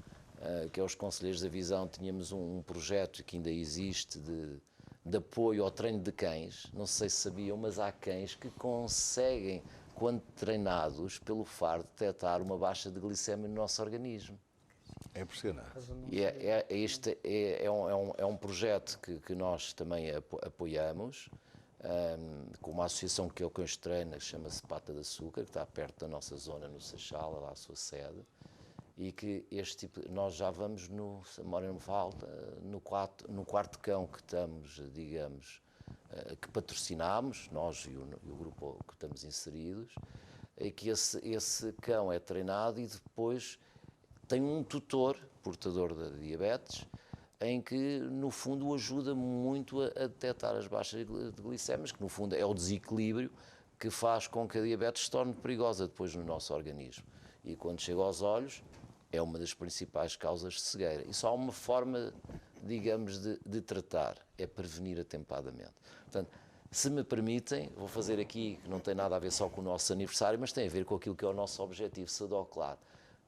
S4: que é os Conselheiros da Visão, tínhamos um projeto que ainda existe de apoio ao treino de cães. Não sei se sabiam, mas há cães que conseguem, quando treinados pelo faro, detectar uma baixa de glicemia no nosso organismo.
S3: É impressionante.
S4: E este é um projeto que nós também apoiamos, com uma associação que é o Cães Treina, que chama-se Pata de Açúcar, que está perto da nossa zona, no Seixal, lá a sua sede, e que este tipo, nós já vamos, se a memória não me falta, no quarto cão que estamos, digamos, que patrocinamos, nós e o grupo que estamos inseridos, é que esse cão é treinado e depois tem um tutor, portador da diabetes, em que, no fundo, o ajuda muito a detectar as baixas de glicémias, que, no fundo, é o desequilíbrio que faz com que a diabetes se torne perigosa depois no nosso organismo. E, quando chega aos olhos, é uma das principais causas de cegueira. E só há uma forma, digamos, de tratar, é prevenir atempadamente. Portanto, Se me permitem, vou fazer aqui, que não tem nada a ver só com o nosso aniversário, mas tem a ver com aquilo que é o nosso objetivo SEDOCLAR.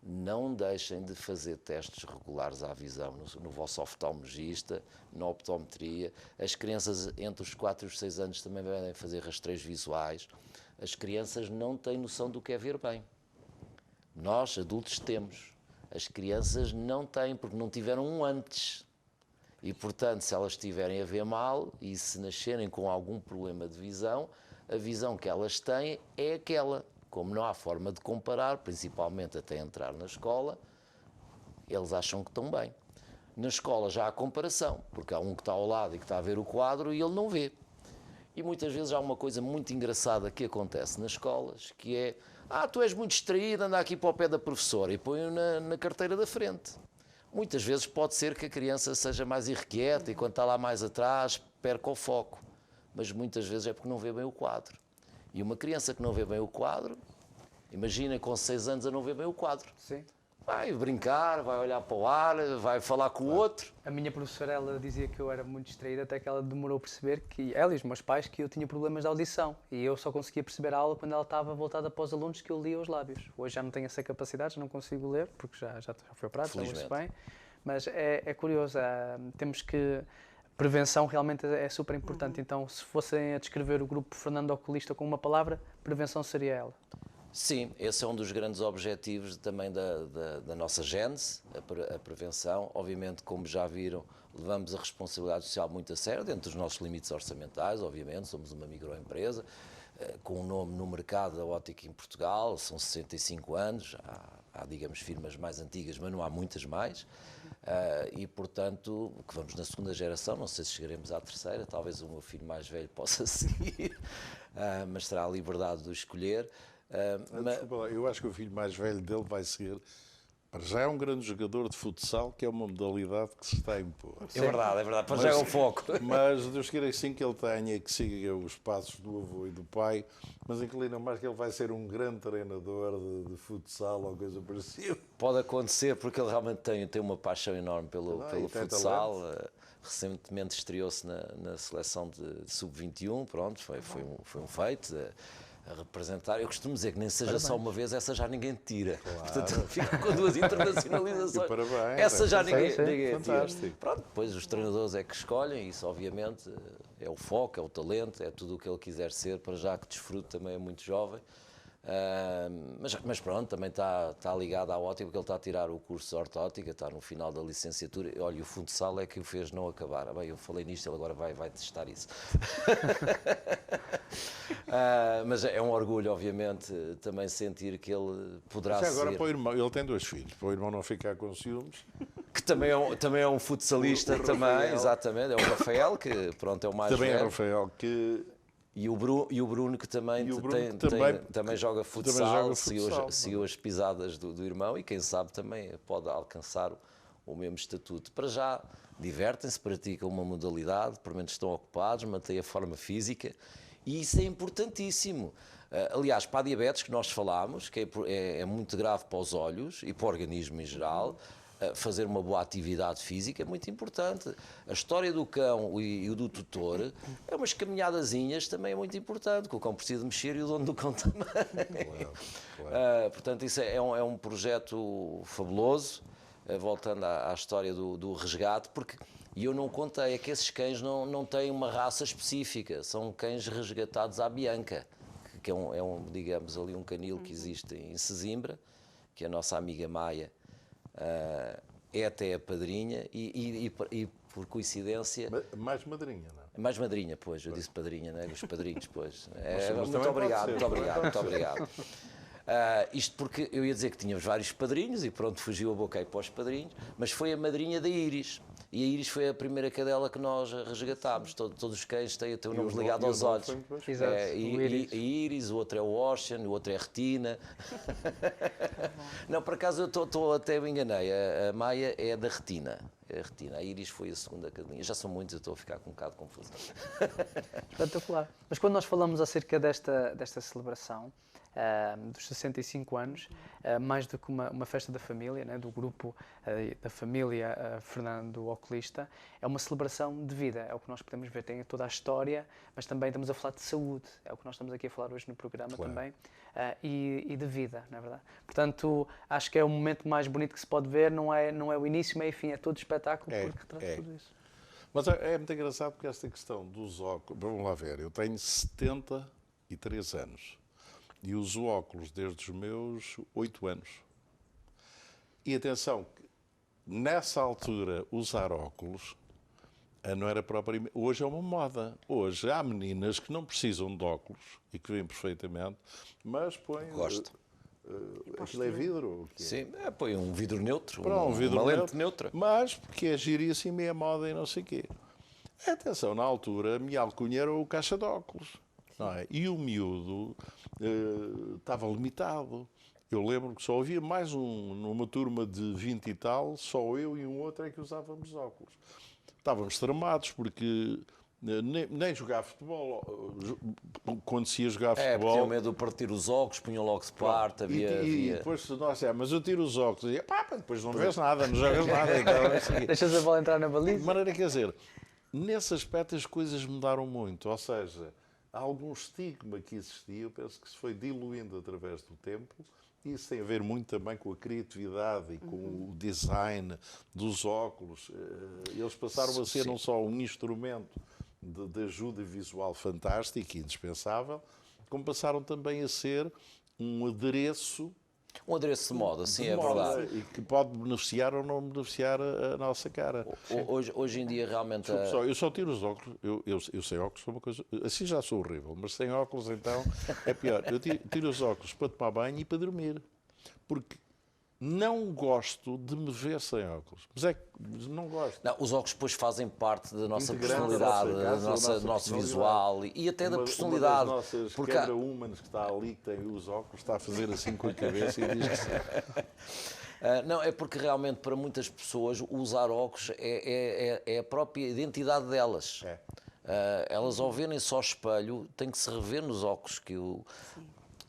S4: Não deixem de fazer testes regulares à visão no vosso oftalmologista, na optometria. As crianças entre os 4 e os 6 anos também devem fazer rastreios visuais. As crianças não têm noção do que é ver bem. Nós, adultos, temos. As crianças não têm, porque não tiveram um antes. E, portanto, se elas estiverem a ver mal e se nascerem com algum problema de visão, a visão que elas têm é aquela. Como não há forma de comparar, principalmente até entrar na escola, eles acham que estão bem. Na escola já há comparação, porque há um que está ao lado e que está a ver o quadro e ele não vê. E muitas vezes há uma coisa muito engraçada que acontece nas escolas, que é: tu és muito distraído, anda aqui para o pé da professora, e põe-o na carteira da frente. Muitas vezes pode ser que a criança seja mais irrequieta e quando está lá mais atrás perca o foco, mas muitas vezes é porque não vê bem o quadro. E uma criança que não vê bem o quadro, imagina com 6 anos a não ver bem o quadro.
S1: Sim.
S4: Vai brincar, vai olhar para o ar, vai falar com o outro.
S1: A minha professora, ela dizia que eu era muito distraída, até que ela demorou a perceber, que ela e os meus pais, que eu tinha problemas de audição. E eu só conseguia perceber a aula quando ela estava voltada para os alunos, que eu lia os lábios. Hoje já não tenho essa capacidade, já não consigo ler, porque já foi prático, já ouço bem. Mas é curioso, temos que... Prevenção realmente é super importante. Então, se fossem a descrever o grupo Fernando Oculista com uma palavra, prevenção seria ela.
S4: Sim, esse é um dos grandes objetivos também da nossa gênese, a prevenção. Obviamente, como já viram, levamos a responsabilidade social muito a sério, dentro dos nossos limites orçamentais, obviamente, somos uma microempresa, com um nome no mercado da óptica em Portugal, são 65 anos, há digamos, firmas mais antigas, mas não há muitas mais. E, portanto, que vamos na segunda geração, não sei se chegaremos à terceira, talvez o meu filho mais velho possa seguir, mas terá a liberdade de o escolher.
S3: Eu acho que o filho mais velho dele vai seguir. Para já é um grande jogador de futsal, que é uma modalidade que se está a impor.
S4: É verdade, para já é o foco.
S3: Mas Deus queira sim que ele tenha, que siga os passos do avô e do pai, mas inclina mais que ele vai ser um grande treinador de futsal ou coisa parecida.
S4: Pode acontecer, porque ele realmente tem uma paixão enorme pelo futsal. Recentemente estreou-se na seleção de sub-21, pronto, foi um feito. A representar, eu costumo dizer que nem seja só uma vez, essa já ninguém tira. Claro. Portanto, fica com 2 internacionalizações.
S3: Parabéns,
S4: essa já ninguém tira.
S3: Fantástico.
S4: Pronto, depois os treinadores é que escolhem, isso obviamente é o foco, é o talento, é tudo o que ele quiser ser, para já que desfrute, também é muito jovem. Mas pronto, também está ligado à ótica, porque ele está a tirar o curso de ortótica, está no final da licenciatura. Olha, o futsal é que o fez não acabar. Bem, eu falei nisto, ele agora vai testar isso. Mas é um orgulho, obviamente, também sentir que ele poderá ser...
S3: Agora para o irmão, ele tem 2 filhos, para o irmão não ficar com ciúmes.
S4: Que também é um futsalista, também, exatamente, é o Rafael, que pronto, é o mais
S3: também
S4: velho.
S3: É o Rafael, que...
S4: E o Bruno, que também, também joga futsal, seguiu as pisadas do irmão e quem sabe também pode alcançar o mesmo estatuto. Para já, divertem-se, praticam uma modalidade, pelo menos estão ocupados, mantêm a forma física e isso é importantíssimo. Aliás, para a diabetes que nós falámos, que é muito grave para os olhos e para o organismo em geral, fazer uma boa atividade física é muito importante. A história do cão e o do tutor é umas caminhadazinhas, também é muito importante, que o cão precisa mexer e o dono do cão também. Claro. Portanto, isso é um projeto fabuloso, voltando à história do resgate, porque eu não contei, é que esses cães não têm uma raça específica, são cães resgatados à Bianca, que é digamos, ali um canil que existe em Sesimbra, que a nossa amiga Maia é até a padrinha e por coincidência...
S3: Mais madrinha, não é?
S4: Mais madrinha, pois, eu disse padrinha, né? Os padrinhos, pois.
S3: Mas
S4: muito obrigado. Isto porque eu ia dizer que tínhamos vários padrinhos e pronto, fugiu a boca aí para os padrinhos, mas foi a madrinha da Íris. E a Íris foi a primeira cadela que nós resgatámos. Todos os cães têm o nome ligado aos olhos.
S1: Exato.
S4: A Íris, o outro é o Ocean, o outro é a Retina. Não, por acaso eu até me enganei. A Maia é da Retina. a retina. A íris foi a segunda cadelinha. Já são muitos, eu estou a ficar com um bocado confuso.
S1: Espetacular. Mas quando nós falamos acerca desta celebração, dos 65 anos, mais do que uma festa da família, né, do grupo da família Fernando Oculista, é uma celebração de vida, é o que nós podemos ver, tem toda a história, mas também estamos a falar de saúde, é o que nós estamos aqui a falar hoje no programa também, e de vida, não é verdade? Portanto, acho que é o momento mais bonito que se pode ver, não é o início, meio e fim, é todo espetáculo, porque traz tudo isso.
S3: Mas é muito engraçado porque esta questão dos óculos, vamos lá ver, eu tenho 73 anos. E uso óculos desde os meus 8 anos. E atenção, nessa altura, usar óculos não era propriamente... Hoje é uma moda. Hoje há meninas que não precisam de óculos e que veem perfeitamente, mas põem...
S4: Gosto.
S3: Aquilo é vidro?
S4: Sim, põe um vidro neutro,
S3: Um vidro
S4: uma lente neutra.
S3: Mas porque é giríssimo e é moda e não sei o quê. Atenção, na altura, a minha alcunha era o caixa de óculos. Não é? E o miúdo estava limitado. Eu lembro que só havia mais numa turma de 20 e tal, só eu e um outro é que usávamos óculos. Estávamos tramados porque nem jogar futebol. Quando se ia jogar futebol...
S4: tinha medo de partir os óculos, punham logo se parte,
S3: E depois nós mas eu tiro os óculos. E depois não vês nada, não jogas nada. Então,
S1: Deixas a bola entrar na baliza.
S3: de maneira, quer dizer, nesse aspecto as coisas mudaram muito. Ou seja... Há algum estigma que existia, eu penso que se foi diluindo através do tempo, e isso tem a ver muito também com a criatividade e com o design dos óculos. Eles passaram a ser não só um instrumento de ajuda visual fantástico e indispensável, como passaram também a ser um adereço.
S4: Um adereço de moda, sim, é verdade.
S3: E que pode beneficiar ou não beneficiar a nossa cara.
S4: Hoje em dia, realmente...
S3: Eu só tiro os óculos. Eu sem óculos sou uma coisa... Assim já sou horrível, mas sem óculos, então, é pior. Eu tiro os óculos para tomar banho e para dormir. Porque não gosto de me ver sem óculos. Mas não gosto.
S4: Não, os óculos depois fazem parte da nossa
S3: Integrante
S4: personalidade, do nosso visual e até da personalidade.
S3: Uma das nossas quebra-humanos que está ali, que tem os óculos, está a fazer assim com a cabeça e diz que sim.
S4: Não, é porque realmente para muitas pessoas usar óculos é a própria identidade delas. Elas ao verem só espelho têm que se rever nos óculos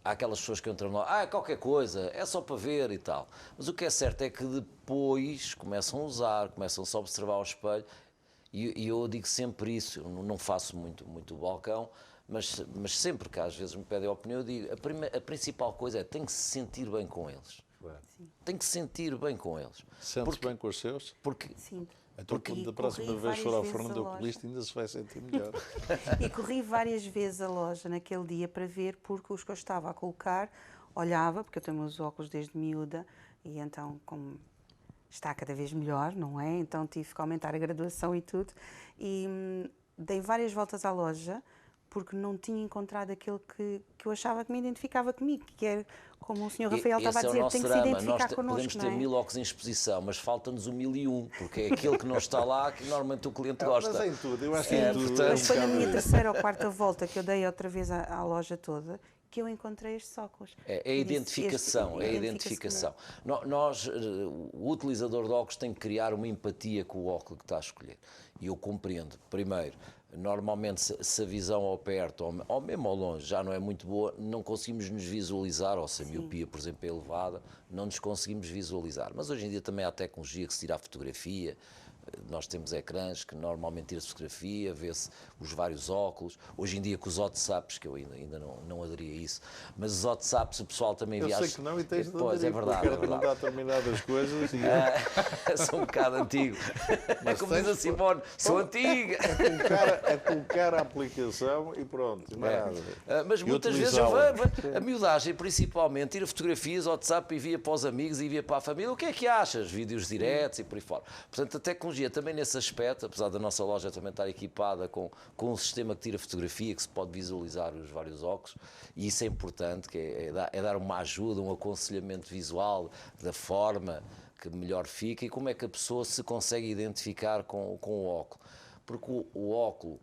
S4: Há aquelas pessoas que entram lá, qualquer coisa, é só para ver e tal. Mas o que é certo é que depois começam a usar, começam-se a observar ao espelho, e eu digo sempre isso, eu não faço muito o balcão, mas sempre que às vezes me pedem a opinião, eu digo, a principal coisa é tem que se sentir bem com eles. Tem que se sentir bem com eles.
S3: Sente-se bem com os seus?
S2: Sim.
S3: Então, quando da próxima vez for ao Fernando Oculista, ainda se vai sentir melhor.
S2: E corri várias vezes a loja naquele dia para ver, porque os que eu estava a colocar, olhava, porque eu tenho os óculos desde miúda, e então, como está cada vez melhor, não é? Então tive que aumentar a graduação e tudo. E dei várias voltas à loja, porque não tinha encontrado aquele que eu achava que me identificava comigo, que é, como o Sr. Rafael estava a dizer, tem que se identificar connosco,
S4: podemos ter
S2: não é?
S4: 1000 óculos em exposição, mas falta-nos o 1001, porque é aquele que não está lá que normalmente o cliente gosta.
S3: Mas em tudo, eu acho que em tudo.
S4: Portanto,
S2: Mas foi na minha terceira ou quarta volta que eu dei outra vez à loja toda que eu encontrei estes óculos.
S4: É a identificação, é a identificação. O utilizador de óculos tem que criar uma empatia com o óculos que está a escolher. E eu compreendo. Primeiro, normalmente se a visão ao perto ou mesmo ao longe já não é muito boa, não conseguimos nos visualizar, ou se a miopia, por exemplo, é elevada, não nos conseguimos visualizar. Mas hoje em dia também há tecnologia que se tira a fotografia. Nós temos ecrãs que normalmente tira-se fotografia, vê-se os vários óculos. Hoje em dia com os WhatsApps, que eu ainda não aderi a isso, mas os WhatsApps o pessoal também viaja.
S3: Eu sei que não e tens de
S4: Pois, é verdade.
S3: Eu quero perguntar determinadas coisas e...
S4: Sou um bocado antigo. É como diz a Simone, sou antiga.
S3: É colocar a aplicação e pronto.
S4: Mas muitas vezes a miudagem, principalmente, tira fotografias, WhatsApp, envia para os amigos, envia para a família. O que é que achas? Vídeos diretos e por aí fora. Portanto, a tecnologia também nesse aspecto, apesar da nossa loja também estar equipada com um sistema que tira fotografia, que se pode visualizar os vários óculos, e isso é importante, que é dar uma ajuda, um aconselhamento visual da forma que melhor fica e como é que a pessoa se consegue identificar com o óculo. Porque o óculo,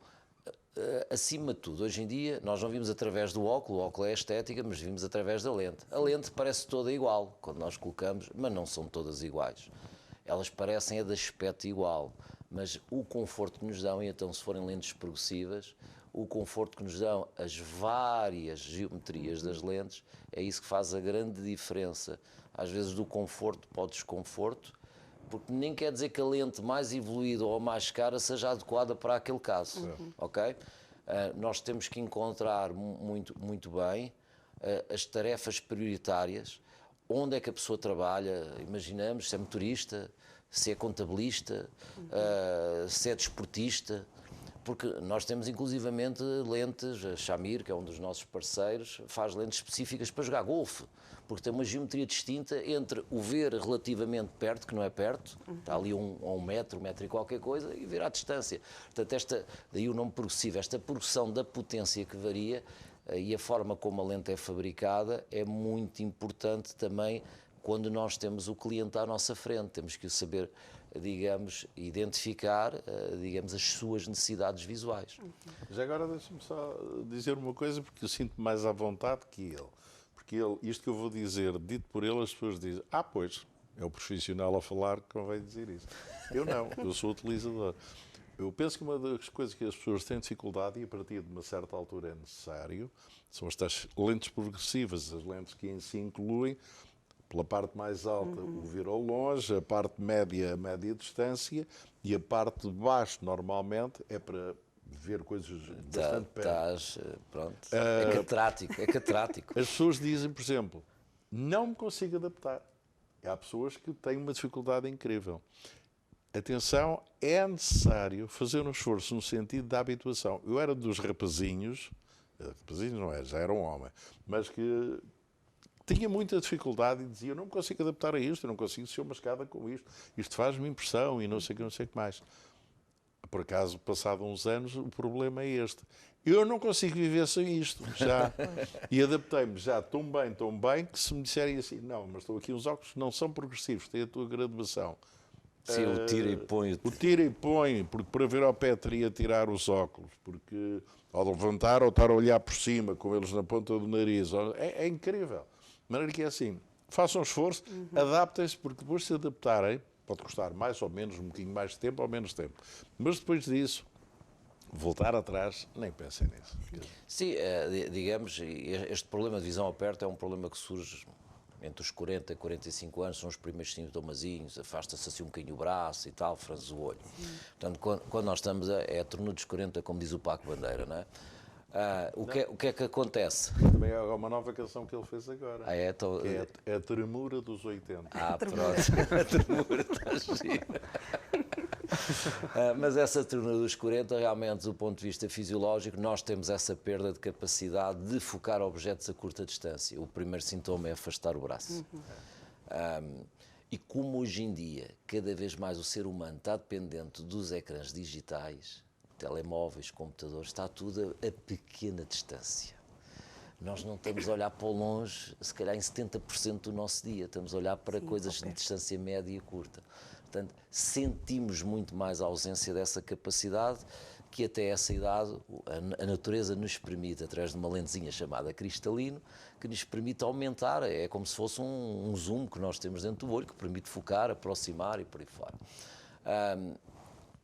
S4: acima de tudo, hoje em dia, nós não vimos através do óculo, o óculo é estética, mas vimos através da lente. A lente parece toda igual quando nós colocamos, mas não são todas iguais. elas parecem de aspecto igual, mas o conforto que nos dão, e então se forem lentes progressivas, o conforto que nos dão as várias geometrias das lentes, é isso que faz a grande diferença, às vezes do conforto para o desconforto, porque nem quer dizer que a lente mais evoluída ou mais cara seja adequada para aquele caso, ok? Nós temos que encontrar muito bem as tarefas prioritárias, onde é que a pessoa trabalha, imaginamos, se é motorista, se é contabilista, se é desportista, porque nós temos inclusivamente lentes, a Shamir, que é um dos nossos parceiros, faz lentes específicas para jogar golfe, porque tem uma geometria distinta entre o ver relativamente perto, que não é perto, está ali a um metro e qualquer coisa, e ver à distância. Portanto, daí o nome progressivo, esta progressão da potência que varia e a forma como a lente é fabricada é muito importante também quando nós temos o cliente à nossa frente. Temos que o saber, digamos, identificar, digamos, as suas necessidades visuais.
S3: Já agora deixa-me só dizer uma coisa, porque eu sinto-me mais à vontade que ele. Porque isto que eu vou dizer, dito por ele, as pessoas dizem, pois, é o profissional a falar que convém dizer isso. Eu não, eu sou utilizador. Eu penso que uma das coisas que as pessoas têm dificuldade, e a partir de uma certa altura é necessário, são estas lentes progressivas, as lentes que em si incluem, pela parte mais alta, o ver ao longe, a parte média, a média distância, e a parte de baixo, normalmente, é para ver coisas bastante perto.
S4: Pronto. É catrático.
S3: As pessoas dizem, por exemplo, não me consigo adaptar. Há pessoas que têm uma dificuldade incrível. Atenção, é necessário fazer um esforço no sentido da habituação. Eu era dos rapazinhos não é, já era um homem, mas que tinha muita dificuldade e dizia, eu não me consigo adaptar a isto, eu não consigo ser uma escada com isto faz-me impressão e não sei o que mais. Por acaso, passado uns anos, o problema é este. Eu não consigo viver sem isto, já. E adaptei-me já tão bem, que se me disserem assim, não, mas estou aqui, os óculos não são progressivos, têm a tua graduação.
S4: Sim, o tira e põe.
S3: O tira e põe, porque para ver ao pé teria tirar os óculos, porque ao levantar ou estar a olhar por cima, com eles na ponta do nariz, é incrível. De maneira que é assim, façam um esforço, adaptem-se, porque depois de se adaptarem, pode custar mais ou menos, um bocadinho mais de tempo ou menos tempo. Mas depois disso, voltar atrás, nem pensem nisso.
S4: Sim, digamos, este problema de visão aperta é um problema que surge entre os 40 e 45 anos, são os primeiros sintomazinhos, afasta-se assim um bocadinho o braço e tal, franze o olho. Portanto, quando nós estamos, é a torno dos 40, como diz o Paco Bandeira, não é? O que é que acontece?
S3: Também há uma nova canção que ele fez agora.
S4: Então,
S3: É a tremura dos 80.
S4: Pronto. A tremura está gira. Mas essa ternura dos 40, realmente, do ponto de vista fisiológico, nós temos essa perda de capacidade de focar objetos a curta distância. O primeiro sintoma é afastar o braço. E como hoje em dia, cada vez mais o ser humano está dependente dos ecrãs digitais, telemóveis, computadores, está tudo a pequena distância. Nós não estamos a olhar para o longe, se calhar em 70% do nosso dia, estamos a olhar para coisas de distância média e curta. Portanto, sentimos muito mais a ausência dessa capacidade, que até essa idade a natureza nos permite, através de uma lentezinha chamada cristalino, que nos permite aumentar, é como se fosse um zoom que nós temos dentro do olho, que permite focar, aproximar e por aí fora.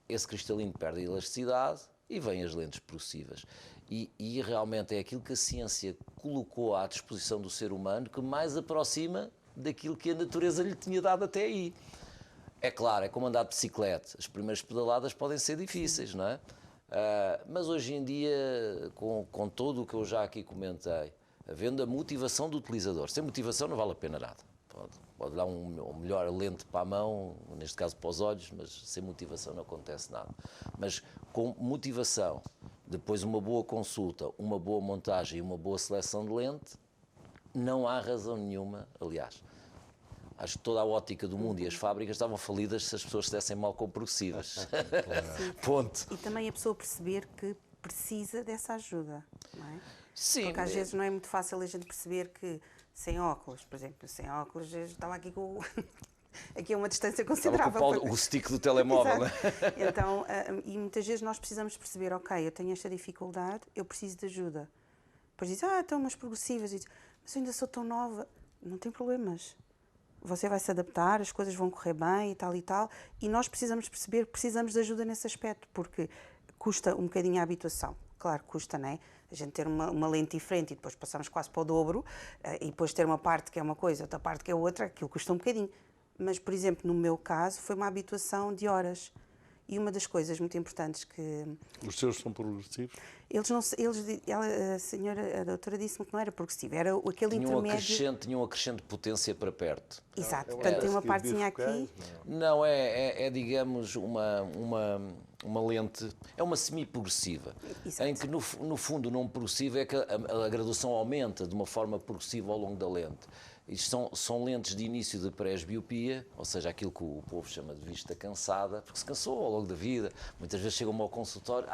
S4: Esse cristalino perde a elasticidade e vêm as lentes progressivas. E realmente é aquilo que a ciência colocou à disposição do ser humano que mais aproxima daquilo que a natureza lhe tinha dado até aí. É claro, é como andar de bicicleta. As primeiras pedaladas podem ser difíceis, não é? Mas hoje em dia, com tudo o que eu já aqui comentei, havendo a motivação do utilizador, sem motivação não vale a pena nada. Pode dar uma melhor lente para a mão, neste caso para os olhos, mas sem motivação não acontece nada. Mas com motivação, depois uma boa consulta, uma boa montagem e uma boa seleção de lente, não há razão nenhuma, aliás, acho que toda a ótica do mundo e as fábricas estavam falidas se as pessoas se dessem mal com progressivas. Ponto.
S2: E também a pessoa perceber que precisa dessa ajuda, não é?
S4: Sim.
S2: Porque às vezes não é muito fácil a gente perceber que sem óculos, por exemplo, sem óculos eu estava aqui com aqui a uma distância considerável.
S4: Estava com o stick do telemóvel, não é?
S2: Então, e muitas vezes nós precisamos perceber, ok, eu tenho esta dificuldade, eu preciso de ajuda. Depois diz, estão umas progressivas, mas eu ainda sou tão nova. Não tem problemas. você vai se adaptar, as coisas vão correr bem e tal, e nós precisamos perceber que precisamos de ajuda nesse aspecto, porque custa um bocadinho a habituação. Claro, custa, não é? A gente ter uma lente diferente e depois passamos quase para o dobro, e depois ter uma parte que é uma coisa, outra parte que é outra, aquilo custa um bocadinho. Mas, por exemplo, no meu caso, foi uma habituação de horas. E uma das coisas muito importantes que...
S3: Os seus são progressivos?
S2: A doutora disse-me que não era progressivo, era aquele intermédio...
S4: Tinha um acrescente de potência para perto.
S2: Exato, portanto tem uma partezinha aqui...
S4: Não, digamos, uma lente, é uma semi-progressiva, em que no fundo não progressiva é que a graduação aumenta de uma forma progressiva ao longo da lente. Isto são lentes de início de presbiopia, ou seja, aquilo que o povo chama de vista cansada, porque se cansou ao longo da vida. Muitas vezes chegam-me ao consultório,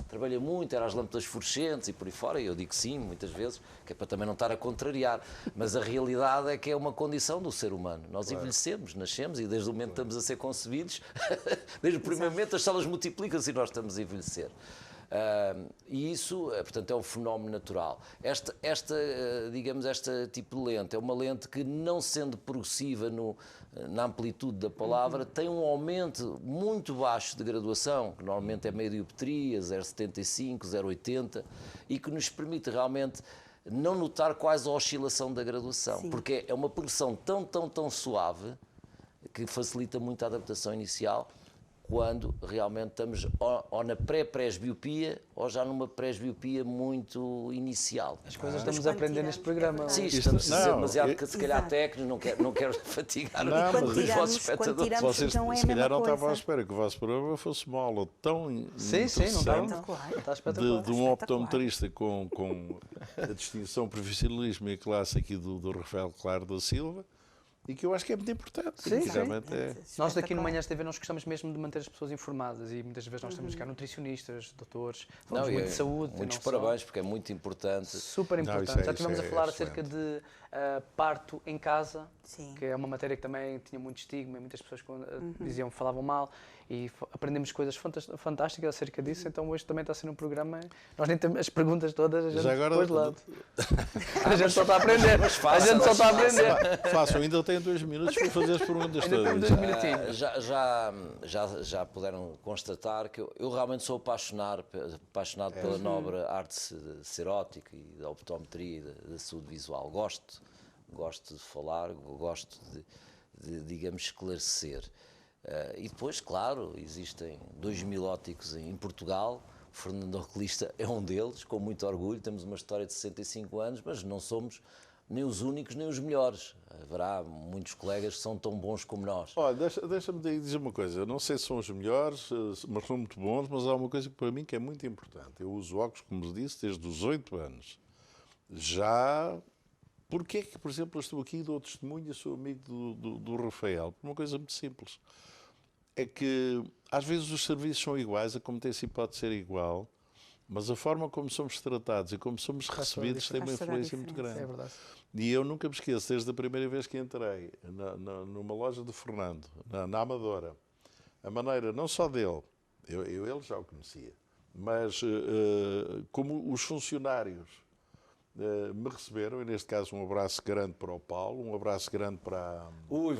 S4: trabalha muito, era as lâmpadas fluorescentes e por aí fora, e eu digo sim, muitas vezes, que é para também não estar a contrariar. Mas a realidade é que é uma condição do ser humano. Nós envelhecemos, nascemos e desde o momento que estamos a ser concebidos, desde o primeiro momento as células multiplicam-se e nós estamos a envelhecer. E isso, portanto, é um fenómeno natural. Digamos, este tipo de lente é uma lente que, não sendo progressiva na amplitude da palavra, tem um aumento muito baixo de graduação, que normalmente é meia dioptria, 0,75, 0,80, e que nos permite realmente não notar quase a oscilação da graduação, porque é uma progressão tão suave que facilita muito a adaptação inicial, quando realmente estamos ou na pré-presbiopia ou já numa presbiopia muito inicial.
S1: As coisas estamos a aprender neste programa.
S4: Sim, estamos a ser demasiado, se calhar, técnicos, não quero fatigar os vossos espectadores.
S3: Vocês, se calhar, não estavam à espera que o vosso programa fosse uma aula tão interessante de um optometrista com a distinção profissionalismo e a classe aqui do Rafael Claro da Silva, e que eu acho que é muito importante.
S1: Sim. Nós aqui no Manhãs TV nós gostamos mesmo de manter as pessoas informadas e muitas vezes nós temos cá nutricionistas, doutores, falamos muito de saúde.
S4: Muitos parabéns, porque é muito importante.
S1: Super importante. Já estivemos a falar acerca de parto em casa, que é uma matéria que também tinha muito estigma e muitas pessoas falavam mal, e aprendemos coisas fantásticas acerca disso, então hoje também está a ser um programa, nós nem temos as perguntas todas, a gente depois de lado. A gente só está a aprender.
S3: Façam, ainda tenho 2 minutos para fazer as perguntas todas.
S4: Já puderam constatar que eu realmente sou apaixonado pela nobre arte serótica e da optometria e da saúde visual. Gosto de falar, gosto de digamos, esclarecer. E depois, claro, existem 2.000 ópticos em Portugal. O Fernando Oculista é um deles, com muito orgulho. Temos uma história de 65 anos, mas não somos nem os únicos nem os melhores. Haverá muitos colegas que são tão bons como nós.
S3: Olha, deixa-me dizer uma coisa. Eu não sei se são os melhores, mas são muito bons, mas há uma coisa que para mim que é muito importante. Eu uso óculos, como vos disse, desde os 8 anos. Já... Porquê é que, por exemplo, eu estou aqui e dou testemunho e sou amigo do Rafael? Por uma coisa muito simples. É que, às vezes, os serviços são iguais, a competência pode ser igual, mas a forma como somos tratados e como somos recebidos tem uma influência muito grande.
S1: É verdade.
S3: E eu nunca me esqueço, desde a primeira vez que entrei numa loja do Fernando, na Amadora, a maneira não só dele, ele já o conhecia, mas como os funcionários me receberam, e neste caso um abraço grande para o Paulo, um abraço grande para...
S4: Vou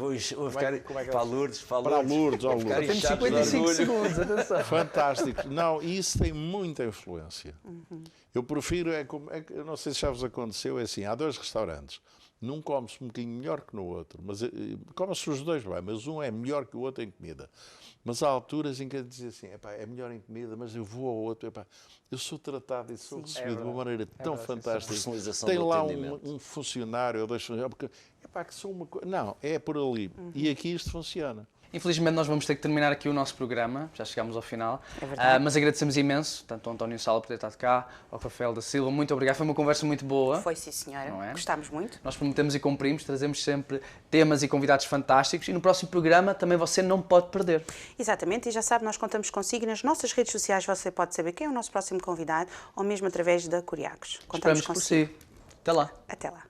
S4: ficar para a Lourdes.
S3: Para a Lourdes, ao Lourdes.
S1: Temos 55 segundos, atenção.
S3: Fantástico. Não, e isso tem muita influência. Eu prefiro, eu não sei se já vos aconteceu, é assim, há 2 restaurantes, num come-se um bocadinho melhor que no outro, mas come-se os dois bem, mas um é melhor que o outro em comida. Mas há alturas em que eu dizia assim, é melhor em comida, mas eu vou ao outro, eu sou tratado e sou recebido de uma maneira tão fantástica. Tem lá um funcionário ou 2 funcionários, que são uma coisa... Não, é por ali. E aqui isto funciona.
S1: Infelizmente nós vamos ter que terminar aqui o nosso programa, já chegámos ao final, mas agradecemos imenso, tanto ao António Sala por ter estado cá, ao Rafael da Silva, muito obrigado, foi uma conversa muito boa.
S2: Foi sim senhora, gostámos muito.
S1: Nós prometemos e cumprimos, trazemos sempre temas e convidados fantásticos e no próximo programa também você não pode perder.
S2: Exatamente, e já sabe, nós contamos consigo e nas nossas redes sociais você pode saber quem é o nosso próximo convidado ou mesmo através da Curiacos.
S1: Esperamos por si. Até lá.
S2: Até lá.